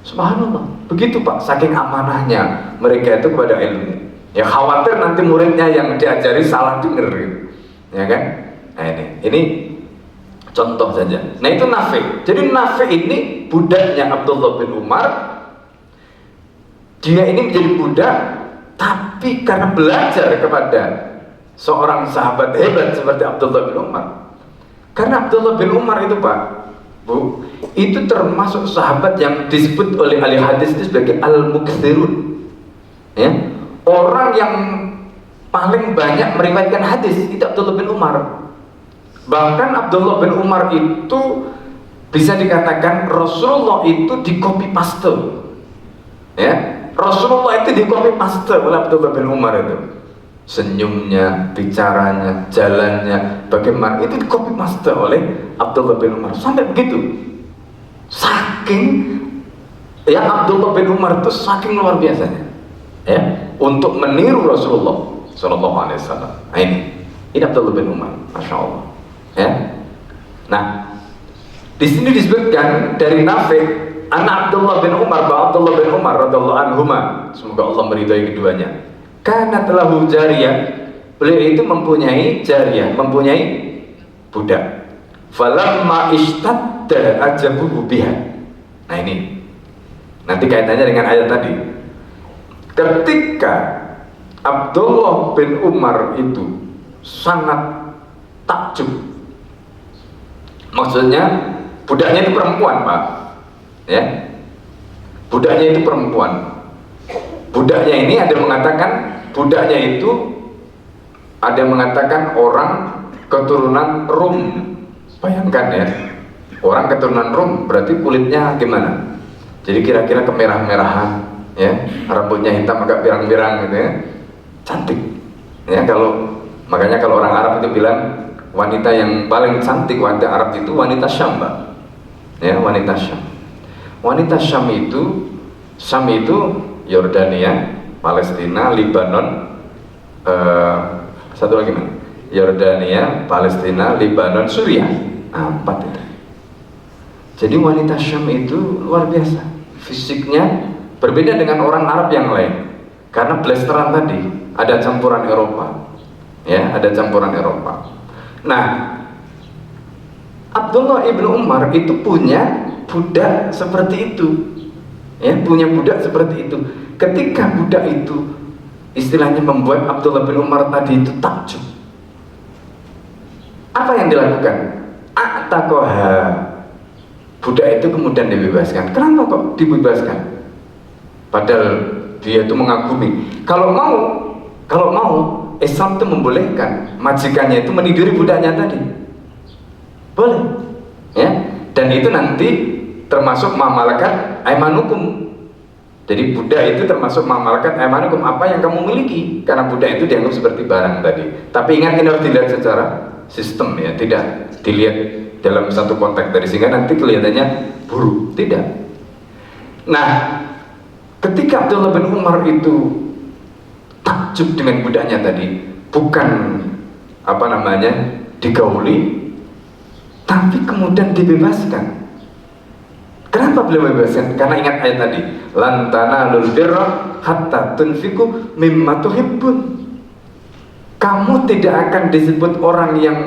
Subhanallah, begitu Pak, saking amanahnya mereka itu kepada ilmu. Ya khawatir nanti muridnya yang diajari salah denger gitu. Ya kan? Nah ini contoh saja. Nah itu Nafi'. Jadi Nafi' ini budaknya Abdullah bin Umar. Dia ini menjadi budak, tapi karena belajar kepada seorang sahabat hebat seperti Abdullah bin Umar. Karena Abdullah bin Umar itu Pak, Bu, itu termasuk sahabat yang disebut oleh ahli hadis itu sebagai al-mukthirun, ya, orang yang paling banyak meriwayatkan hadis itu Abdullah bin Umar. Bahkan Abdullah bin Umar itu bisa dikatakan Rasulullah itu di copy paste, ya, Rasulullah itu di copy paste oleh Abdullah bin Umar itu. Senyumnya, bicaranya, jalannya, bagaimana itu di copy paste oleh Abdullah bin Umar. Sampai begitu. Saking ya Abdullah bin Umar itu saking luar biasanya, ya, untuk meniru Rasulullah Sallallahu Alaihi Wasallam. Nah ini Abdullah bin Umar, masya Allah, ya. Nah, di sini disebutkan dari Nafi' anak Abdullah bin Umar, bahwa Abdullah bin Umar radhiyallahu anhuma, semoga Allah meridai keduanya. Karena telah jariyah, beliau itu mempunyai jariyah, mempunyai budak. Falamma ishtadda ajabuhu biha. Nah ini nanti kaitannya dengan ayat tadi. Ketika Abdullah bin Umar itu sangat takjub, maksudnya budaknya itu perempuan Pak, ya, budaknya itu perempuan. Budaknya ini ada mengatakan budaknya itu ada mengatakan orang keturunan Rum. Bayangkan ya, orang keturunan Rum berarti kulitnya gimana? Jadi kira-kira kemerah-merahan, ya, rambutnya hitam agak pirang-pirang gitu ya, cantik. Ya makanya kalau orang Arab itu bilang wanita yang paling cantik wanita Arab itu wanita Syam, Mbak. Ya, wanita Syam. Wanita Syam itu Yordania, Palestina, Libanon, satu lagi mana? Yordania, Palestina, Libanon, Suriah. Nah, 4 itu. Jadi wanita Syam itu luar biasa. Fisiknya berbeda dengan orang Arab yang lain. Karena blasteran tadi ada campuran Eropa. Ya, ada campuran Eropa. Nah, Abdullah ibnu Umar itu punya budak seperti itu. Ya, punya budak seperti itu. Ketika budak itu istilahnya membuat Abdullah bin Umar tadi itu takjub, apa yang dilakukan? A'taqaha. Budak itu kemudian dibebaskan. Kenapa kok dibebaskan? Padahal dia itu mengagumi. Kalau mau Islam itu membolehkan majikannya itu meniduri budaknya tadi. Boleh. Ya. Dan itu nanti termasuk mamalakat aimanukum. Jadi budak itu termasuk mamalakat aimanukum, apa yang kamu miliki, karena budak itu dianggap seperti barang tadi. Tapi ingat, ini harus dilihat secara sistem, ya, tidak dilihat dalam satu konteks dari sehingga nanti kelihatannya buruk, tidak. Nah, ketika Abdullah bin Umar itu takjub dengan budaknya tadi, bukan digauli, tapi kemudian dibebaskan. Kenapa beliau bebaskan? Karena ingat ayat tadi, lan tanalul birra hatta tunfiqu mimma tuhibbun. Kamu tidak akan disebut orang yang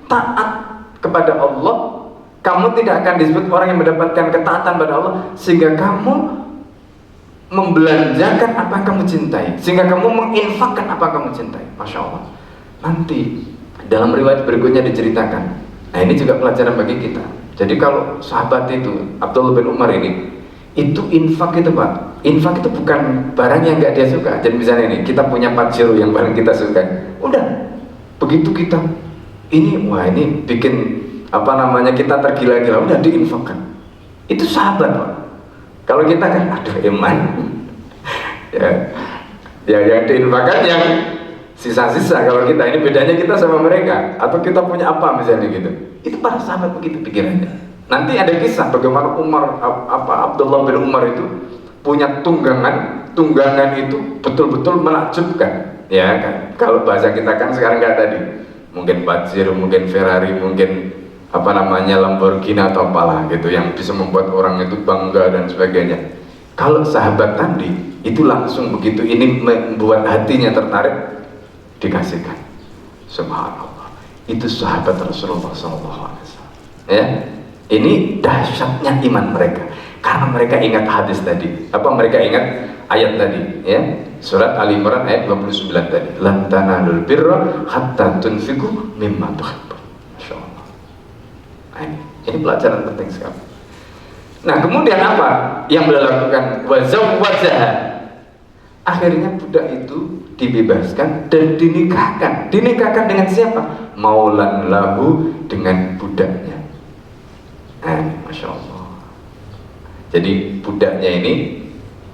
taat kepada Allah, kamu tidak akan disebut orang yang mendapatkan ketaatan pada Allah sehingga kamu membelanjakan apa yang kamu cintai, sehingga kamu menginfakkan apa yang kamu cintai. Masya Allah. Nanti dalam riwayat berikutnya diceritakan. Nah, ini juga pelajaran bagi kita. Jadi kalau sahabat itu Abdullah bin Umar ini itu infak itu Pak, infak itu bukan barang yang nggak dia suka. Jadi misalnya ini kita punya pajero yang paling kita suka, udah begitu kita ini bikin kita tergila-gila, udah diinfakkan. Itu sahabat Pak. Kalau kita kan aduh iman ya yang diinfakkan yang sisa-sisa. Kalau kita ini bedanya kita sama mereka, atau kita punya apa misalnya gitu. Itu para sahabat begitu pikirannya. Nanti ada kisah bagaimana Abdullah bin Umar itu punya tunggangan itu betul-betul menakjubkan, ya kan? Kalau bahasa kita kan sekarang nggak tadi, mungkin Pajero, mungkin Ferrari, mungkin Lamborghini atau apalah gitu, yang bisa membuat orang itu bangga dan sebagainya. Kalau sahabat tadi itu langsung begitu, ini membuat hatinya tertarik, dikasihkan. Subhanallah, itu sahabat Rasulullah SAW. Ya, ini dahsyatnya iman mereka. Karena mereka ingat hadis tadi, mereka ingat ayat tadi, ya, surat Ali Imran ayat 29 tadi, lan tanalul birra hatta tunfiqu mimma tuhibbun. Masyaallah. Ini pelajaran penting sekali. Nah, kemudian apa yang beliau lakukan? Wa zawwajaha. Akhirnya budak itu dibebaskan dan dinikahkan. Dinikahkan dengan siapa? Maulan lahu, dengan budaknya. Masya Allah. Jadi budaknya ini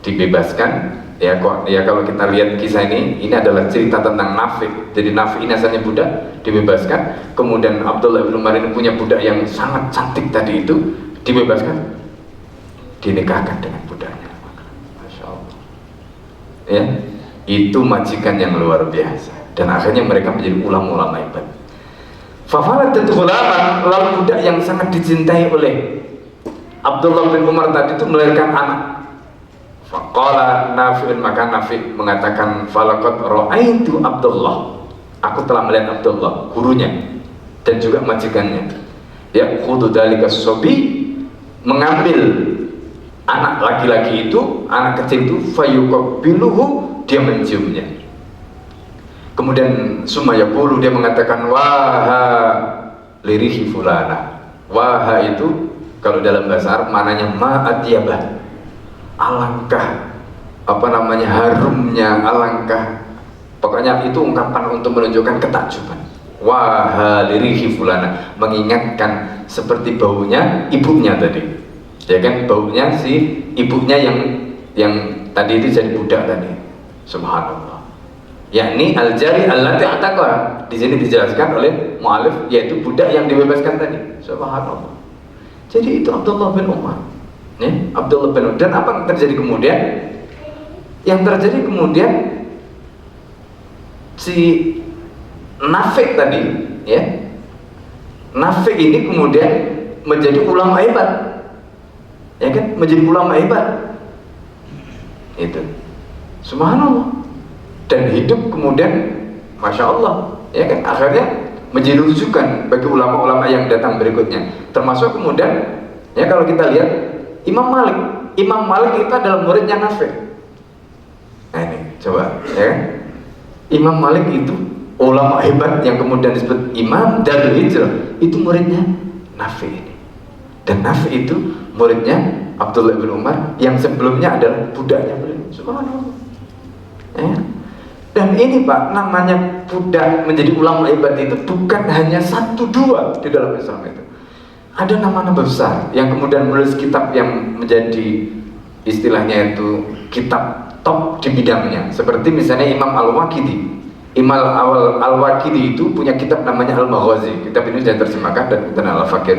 dibebaskan, ya kalau kita lihat kisah ini adalah cerita tentang Nafi. Jadi Nafi ini asalnya budak, dibebaskan. Kemudian Abdullah bin Umar ini punya budak yang sangat cantik tadi itu, dibebaskan, dinikahkan dengan budaknya. Masya Allah. Ya, itu majikan yang luar biasa. Dan akhirnya mereka menjadi ulama-ulama hebat. Fafaladat ghulaman, lalu budak yang sangat dicintai oleh Abdullah bin Umar tadi itu melahirkan anak. Faqala Nafi'un, maka Nafi' mengatakan, falaqad ra'aitu Abdullah, aku telah melihat Abdullah, gurunya dan juga majikannya, ya khudu dalika sobi, mengambil anak laki-laki itu, anak kecil itu, fayuqabbiluhu, dia menciumnya. Kemudian sumayaqulu, dia mengatakan, waha lirihi fulana. Waha itu kalau dalam bahasa Arab maknanya ma'atyabah, alangkah harumnya, alangkah, pokoknya itu ungkapan untuk menunjukkan ketakjuban. Waha lirihi fulana, mengingatkan seperti baunya ibunya tadi, ya kan, baunya si ibunya yang tadi itu jadi budak tadi. Subhanallah. Yakni al-jari allati ataqah, di sini dijelaskan oleh mu'alif, yaitu budak yang dibebaskan tadi. Subhanallah. Jadi itu Abdullah bin Umar, ya, Abdullah bin Umar. Dan apa yang terjadi kemudian? Yang terjadi kemudian, si Nafi' tadi, ya, Nafi' ini kemudian menjadi ulama hebat, ya kan, menjadi ulama hebat. Itu, subhanallah. Dan hidup kemudian, masya Allah, ya kan, akhirnya menjadi rujukan bagi ulama-ulama yang datang berikutnya. Termasuk kemudian, ya, kalau kita lihat Imam Malik itu adalah muridnya Nafi'. Nah ini coba, ya kan, Imam Malik itu ulama hebat yang kemudian disebut Imam Darul Hijrah, itu muridnya Nafi' ini. Dan Nafi' itu muridnya Abdullah bin Umar yang sebelumnya adalah budaknya beliau. Subhanallah, ya. Dan ini Pak, namanya budak menjadi ulama hebat itu bukan hanya 1-2 di dalam Islam itu. Ada nama-nama besar yang kemudian menulis kitab yang menjadi istilahnya itu kitab top di bidangnya. Seperti misalnya Imam Al-Waqidi. Imam Al-Waqidi itu punya kitab namanya Al-Maghazi. Kitab ini sudah terjemahkan dan kita Al-Fakir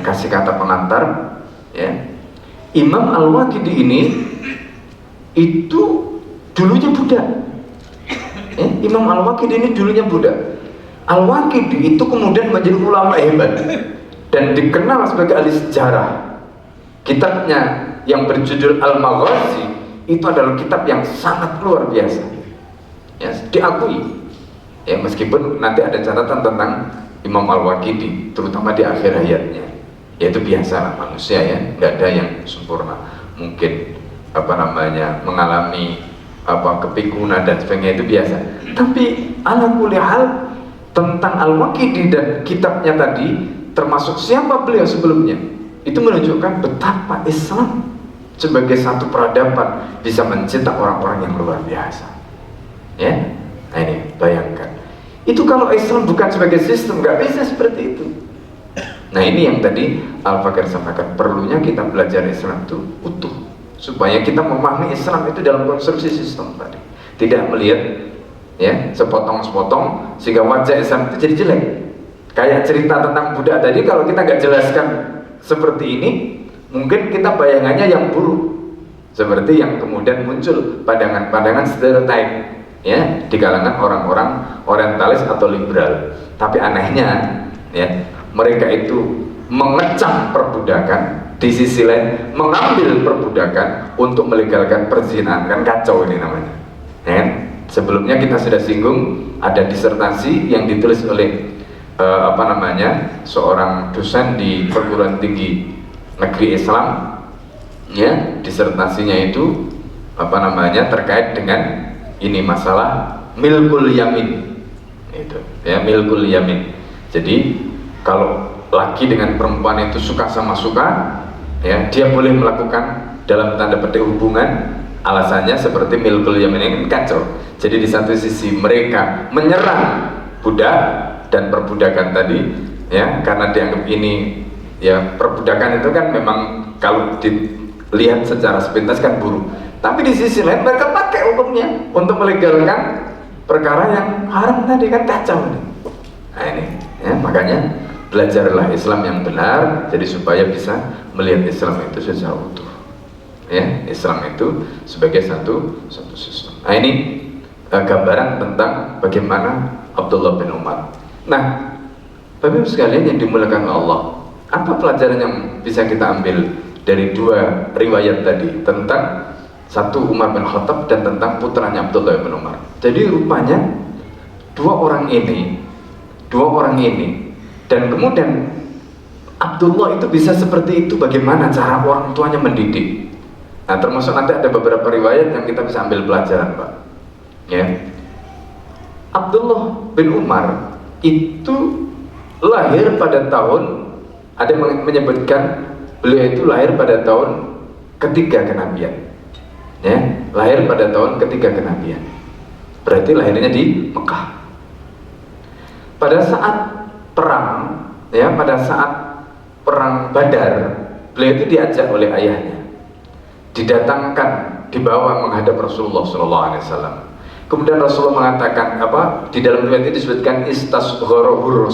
kasih kata pengantar, ya. Imam Al-Waqidi ini itu dulunya budak, ya, Imam Al-Waqidi ini dulunya budak. Al-Waqidi itu kemudian menjadi ulama hebat dan dikenal sebagai ahli sejarah. Kitabnya yang berjudul Al-Maghazi itu adalah kitab yang sangat luar biasa, ya, diakui, ya, meskipun nanti ada catatan tentang Imam Al-Waqidi, terutama di akhir hayatnya. Ya itu biasa manusia, ya, nggak ada yang sempurna, mungkin mengalami kepikunan dan sebagainya, itu biasa. Tapi ala kulli hal tentang Al-Waqidi dan kitabnya tadi, termasuk siapa beliau sebelumnya, itu menunjukkan betapa Islam sebagai satu peradaban bisa mencetak orang-orang yang luar biasa, ya. Nah ini bayangkan, itu kalau Islam bukan sebagai sistem, nggak bisa seperti itu. Nah ini yang tadi Al-Fakir sampaikan, perlunya kita belajar Islam itu utuh supaya kita memahami Islam itu dalam konstruksi sistem tadi, tidak melihat ya sepotong-sepotong sehingga wajah Islam itu jadi jelek. Kayak cerita tentang Buddha tadi, kalau kita nggak jelaskan seperti ini, mungkin kita bayangannya yang buruk, seperti yang kemudian muncul pandangan-pandangan stereotip ya di kalangan orang-orang orientalis atau liberal. Tapi anehnya ya, mereka itu mengecam perbudakan, di sisi lain mengambil perbudakan untuk melegalkan perzinahan. Kan kacau ini namanya ya. Sebelumnya kita sudah singgung, ada disertasi yang ditulis oleh seorang dosen di perguruan tinggi negeri Islam ya. Disertasinya itu terkait dengan ini, masalah milkul yamin itu ya, milkul yamin. Jadi kalau laki dengan perempuan itu suka sama suka ya, dia boleh melakukan dalam tanda petik hubungan, alasannya seperti milkul yamin. Ini kacau. Jadi di satu sisi mereka menyerang budak dan perbudakan tadi ya, karena dianggap ini ya, perbudakan itu kan memang kalau dilihat secara sepintas kan buruk, tapi di sisi lain mereka pakai hukumnya untuk melegalkan perkara yang haram tadi. Kan kacau nih. Nah ini ya, makanya belajarlah Islam yang benar, jadi supaya bisa melihat Islam itu secara utuh ya, Islam itu sebagai satu sistem. Nah ini gambaran tentang bagaimana Abdullah bin Umar. Nah Bapak Ibu sekalian yang dimuliakan Allah, apa pelajaran yang bisa kita ambil dari dua riwayat tadi, tentang satu Umar bin Khattab dan tentang putranya Abdullah bin Umar? Jadi rupanya dua orang ini, dan kemudian Abdullah itu bisa seperti itu, bagaimana cara orang tuanya mendidik. Nah termasuk nanti ada beberapa riwayat yang kita bisa ambil pelajaran, Pak ya. Abdullah bin Umar itu lahir pada tahun, ada yang menyebutkan beliau itu lahir pada tahun ketiga kenabian ya, lahir pada tahun ketiga kenabian, berarti lahirnya di Mekah. Pada saat perang ya, pada saat perang Badar, beliau itu diajak oleh ayahnya, didatangkan, dibawa menghadap Rasulullah SAW. Kemudian Rasulullah mengatakan di dalam riwayat itu disebutkan istasgharahu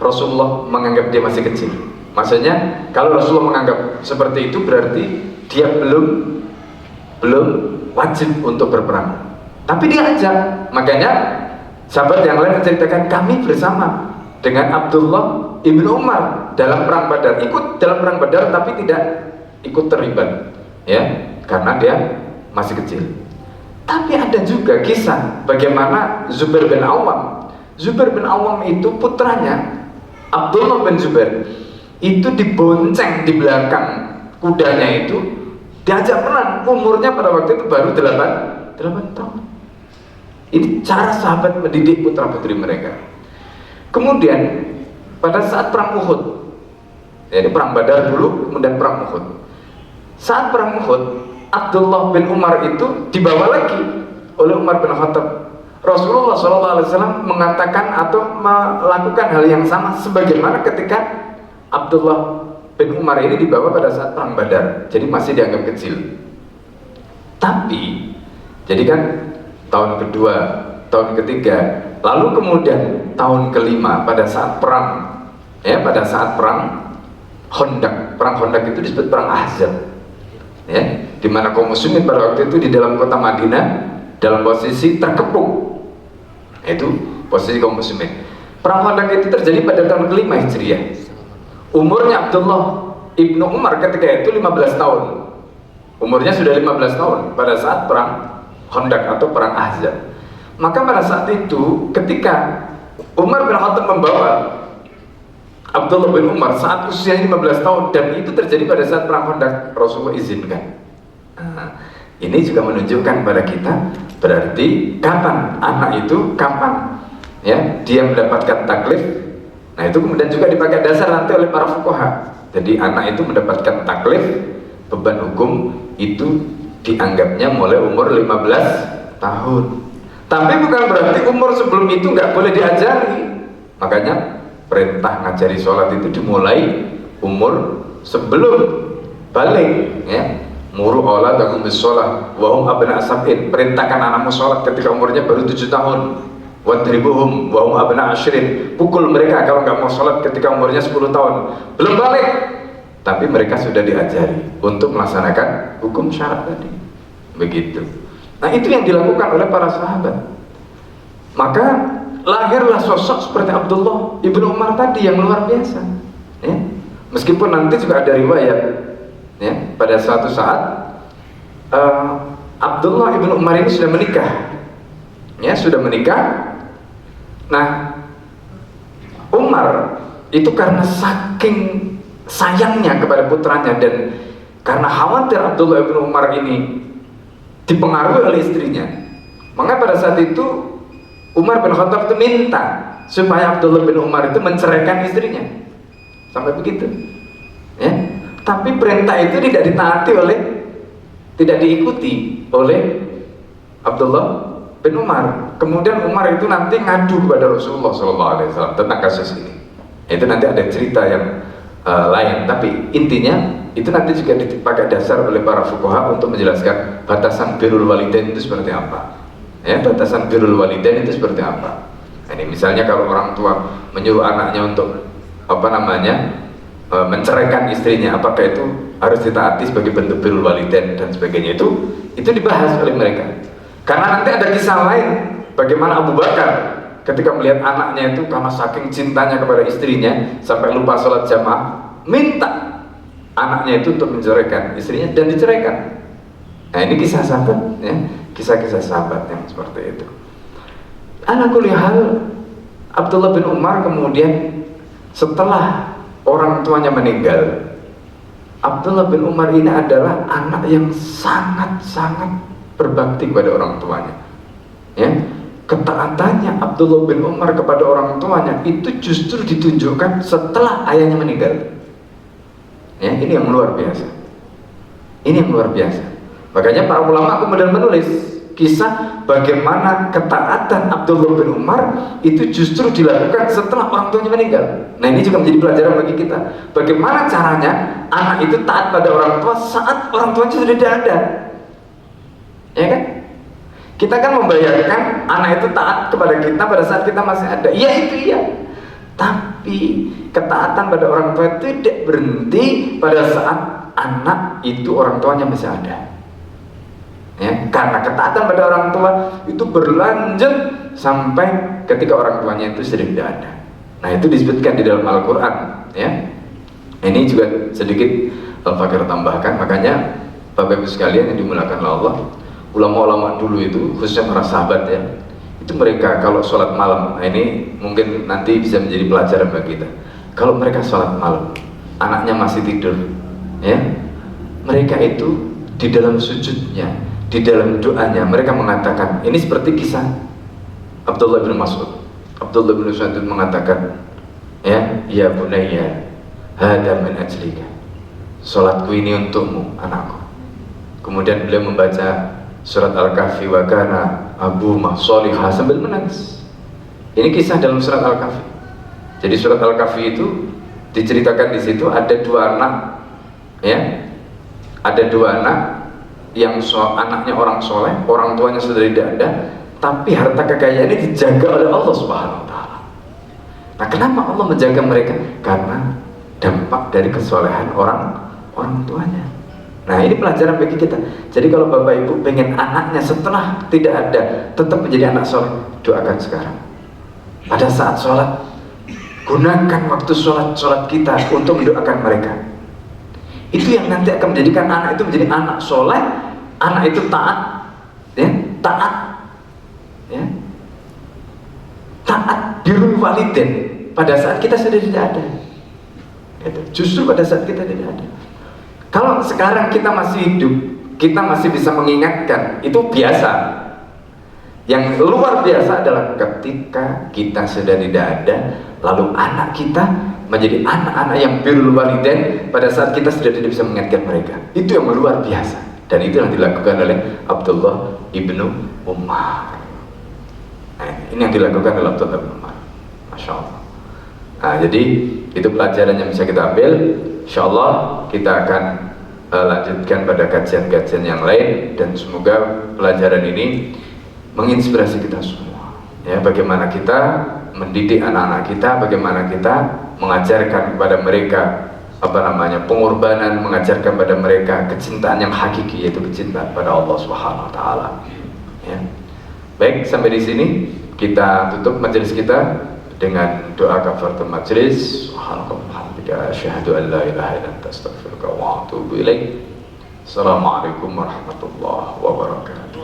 Rasulullah menganggap dia masih kecil. Maksudnya kalau Rasulullah menganggap seperti itu, berarti dia belum wajib untuk berperang, tapi dia ajak. Makanya sahabat yang lain menceritakan, kami bersama dengan Abdullah ibn Umar dalam perang Badar, ikut dalam perang Badar tapi tidak ikut terlibat ya, karena dia masih kecil. Tapi ada juga kisah bagaimana Zubair bin Awam. Zubair bin Awam itu putranya Abdullah bin Zubair itu dibonceng di belakang kudanya itu, diajak perang. Umurnya pada waktu itu baru 8 tahun. Ini cara sahabat mendidik putra putri mereka. Kemudian pada saat perang Uhud, jadi perang Badar dulu, kemudian perang Uhud. Saat perang Uhud, Abdullah bin Umar itu dibawa lagi oleh Umar bin Khattab. Rasulullah SAW mengatakan atau melakukan hal yang sama sebagaimana ketika Abdullah bin Umar ini dibawa pada saat perang Badar, jadi masih dianggap kecil. Tapi jadi kan tahun kedua, tahun ketiga, lalu kemudian tahun kelima pada saat perang ya, pada saat perang Khandaq. Perang Khandaq itu disebut perang Ahzab ya, di mana kaum muslimin pada waktu itu di dalam kota Madinah dalam posisi terkepung. Itu posisi kaum muslimin. Perang Khandaq itu terjadi pada tahun kelima Hijriah. Umurnya Abdullah ibnu Umar ketika itu 15 tahun. Umurnya sudah 15 tahun pada saat perang Khandaq atau perang Ahzab. Maka pada saat itu ketika Umar bin Khattab membawa Abdullah bin Umar saat usianya 15 tahun, dan itu terjadi pada saat perang Khandaq, Rasulullah izinkan. Ini juga menunjukkan pada kita berarti kapan anak itu, kapan ya dia mendapatkan taklif. Nah itu kemudian juga dipakai dasar nanti oleh para fuqaha. Jadi anak itu mendapatkan taklif, beban hukum itu dianggapnya mulai umur 15 tahun. Tapi bukan berarti umur sebelum itu nggak boleh diajari. Makanya perintah ngajari sholat itu dimulai umur sebelum balik, ya. Muru auladakum bis sholat wa hum abna sab'in, perintahkan anakmu sholat ketika umurnya baru 7 tahun. Wadribuhum wa hum abna ashrin, pukul mereka kalau nggak mau sholat ketika umurnya 10 tahun, belum balik, tapi mereka sudah diajari untuk melaksanakan hukum syarat tadi. Begitu. Nah, itu yang dilakukan oleh para sahabat. Maka lahirlah sosok seperti Abdullah ibnu Umar tadi yang luar biasa, ya. Meskipun nanti juga ada riwayat, ya, pada suatu saat Abdullah ibnu Umar ini sudah menikah, ya, sudah menikah. Nah, Umar itu karena saking sayangnya kepada putranya dan karena khawatir Abdullah ibnu Umar ini dipengaruhi oleh istrinya, maka pada saat itu Umar bin Khattab itu minta supaya Abdullah bin Umar itu menceraikan istrinya, sampai begitu, ya. Tapi perintah itu tidak diikuti oleh Abdullah bin Umar. Kemudian Umar itu nanti ngadu kepada Rasulullah SAW tentang kasus ini. Itu nanti ada cerita yang lain, tapi intinya itu nanti juga dipakai dasar oleh para fuqaha untuk menjelaskan batasan birrul walidain itu seperti apa, ya. Batasan birrul walidain itu seperti apa. Ini misalnya kalau orang tua menyuruh anaknya untuk menceraikan istrinya, apakah itu harus ditaati sebagai bentuk birrul walidain dan sebagainya, itu dibahas oleh mereka. Karena nanti ada kisah lain bagaimana Abu Bakar ketika melihat anaknya itu karena saking cintanya kepada istrinya sampai lupa sholat jamaah, minta anaknya itu untuk menceraikan istrinya dan diceraikan. Nah, ini kisah sahabat, ya, kisah-kisah sahabat yang seperti itu. Ala kulli hal, Abdullah bin Umar kemudian setelah orang tuanya meninggal, Abdullah bin Umar ini adalah anak yang sangat-sangat berbakti kepada orang tuanya, ya. Ketaatannya Abdullah bin Umar kepada orang tuanya itu justru ditunjukkan setelah ayahnya meninggal, ya. Ini yang luar biasa, ini yang luar biasa. Makanya para ulama kemudian menulis kisah bagaimana ketaatan Abdullah bin Umar itu justru dilakukan setelah orang tuanya meninggal. Nah, ini juga menjadi pelajaran bagi kita, bagaimana caranya anak itu taat pada orang tua saat orang tuanya sudah tidak ada, ya kan? Kita kan membayangkan anak itu taat kepada kita pada saat kita masih ada, iya itu iya. Tapi ketaatan pada orang tua itu tidak berhenti pada saat anak itu orang tuanya masih ada, ya. Karena ketaatan pada orang tua itu berlanjut sampai ketika orang tuanya itu sudah tidak ada. Nah, itu disebutkan di dalam Al-Quran, ya. Ini juga sedikit Al-Fakir tambahkan. Makanya Bapak Ibu sekalian yang dimuliakan Allah, ulama-ulama dulu itu khususnya para sahabat, ya, itu mereka kalau sholat malam, nah ini mungkin nanti bisa menjadi pelajaran bagi kita. Kalau mereka sholat malam, anaknya masih tidur, ya, mereka itu di dalam sujudnya, di dalam doanya mereka mengatakan, ini seperti kisah Abdullah bin Mas'ud. Abdullah bin Mas'ud mengatakan, ya bunayya, hada min ajlika, sholatku ini untukmu anakku. Kemudian beliau membaca surat Al-Kahfi, wa kana abuhuma sholihah, sambil menangis. Ini kisah dalam surat Al-Kahfi. Jadi surat Al-Kahfi itu diceritakan di situ ada dua anak, ya, ada dua anak yang anaknya orang soleh, orang tuanya sudah tidak ada, tapi harta kekayaan ini dijaga oleh Allah Subhanahu Wa Taala. Nah, kenapa Allah menjaga mereka? Karena dampak dari kesolehan orang tuanya. Nah, ini pelajaran bagi kita. Jadi kalau Bapak Ibu pengen anaknya setelah tidak ada tetap menjadi anak soleh, doakan sekarang. Pada saat sholat, gunakan waktu sholat kita untuk mendoakan mereka. Itu yang nanti akan menjadikan anak itu menjadi anak soleh, anak itu taat, ya, taat, ya, taat birrul walidain pada saat kita sudah tidak ada. Justru pada saat kita tidak ada. Kalau sekarang kita masih hidup, kita masih bisa mengingatkan, itu biasa. Yang luar biasa adalah ketika kita sudah tidak ada, lalu anak kita menjadi anak-anak yang birrul walidain pada saat kita sudah tidak bisa mengingatkan mereka. Itu yang luar biasa. Dan itu yang dilakukan oleh Abdullah ibnu Umar. Nah, ini yang dilakukan oleh Abdullah ibnu Umar. Masya Allah. Nah, jadi itu pelajaran yang bisa kita ambil. Insya Allah kita akan lanjutkan pada kajian-kajian yang lain, dan semoga pelajaran ini menginspirasi kita semua. Ya, bagaimana kita mendidik anak-anak kita, bagaimana kita mengajarkan kepada mereka pengorbanan, mengajarkan pada mereka kecintaan yang hakiki, yaitu kecintaan pada Allah Subhanahu wa taala. Ya. Baik, sampai di sini kita tutup majelis kita dengan doa kafaratul majelis. Subhanakallahumma asyhadu an la ilaha illa anta astaghfiruka wa atubu ilaik. Assalamualaikum warahmatullahi wabarakatuh.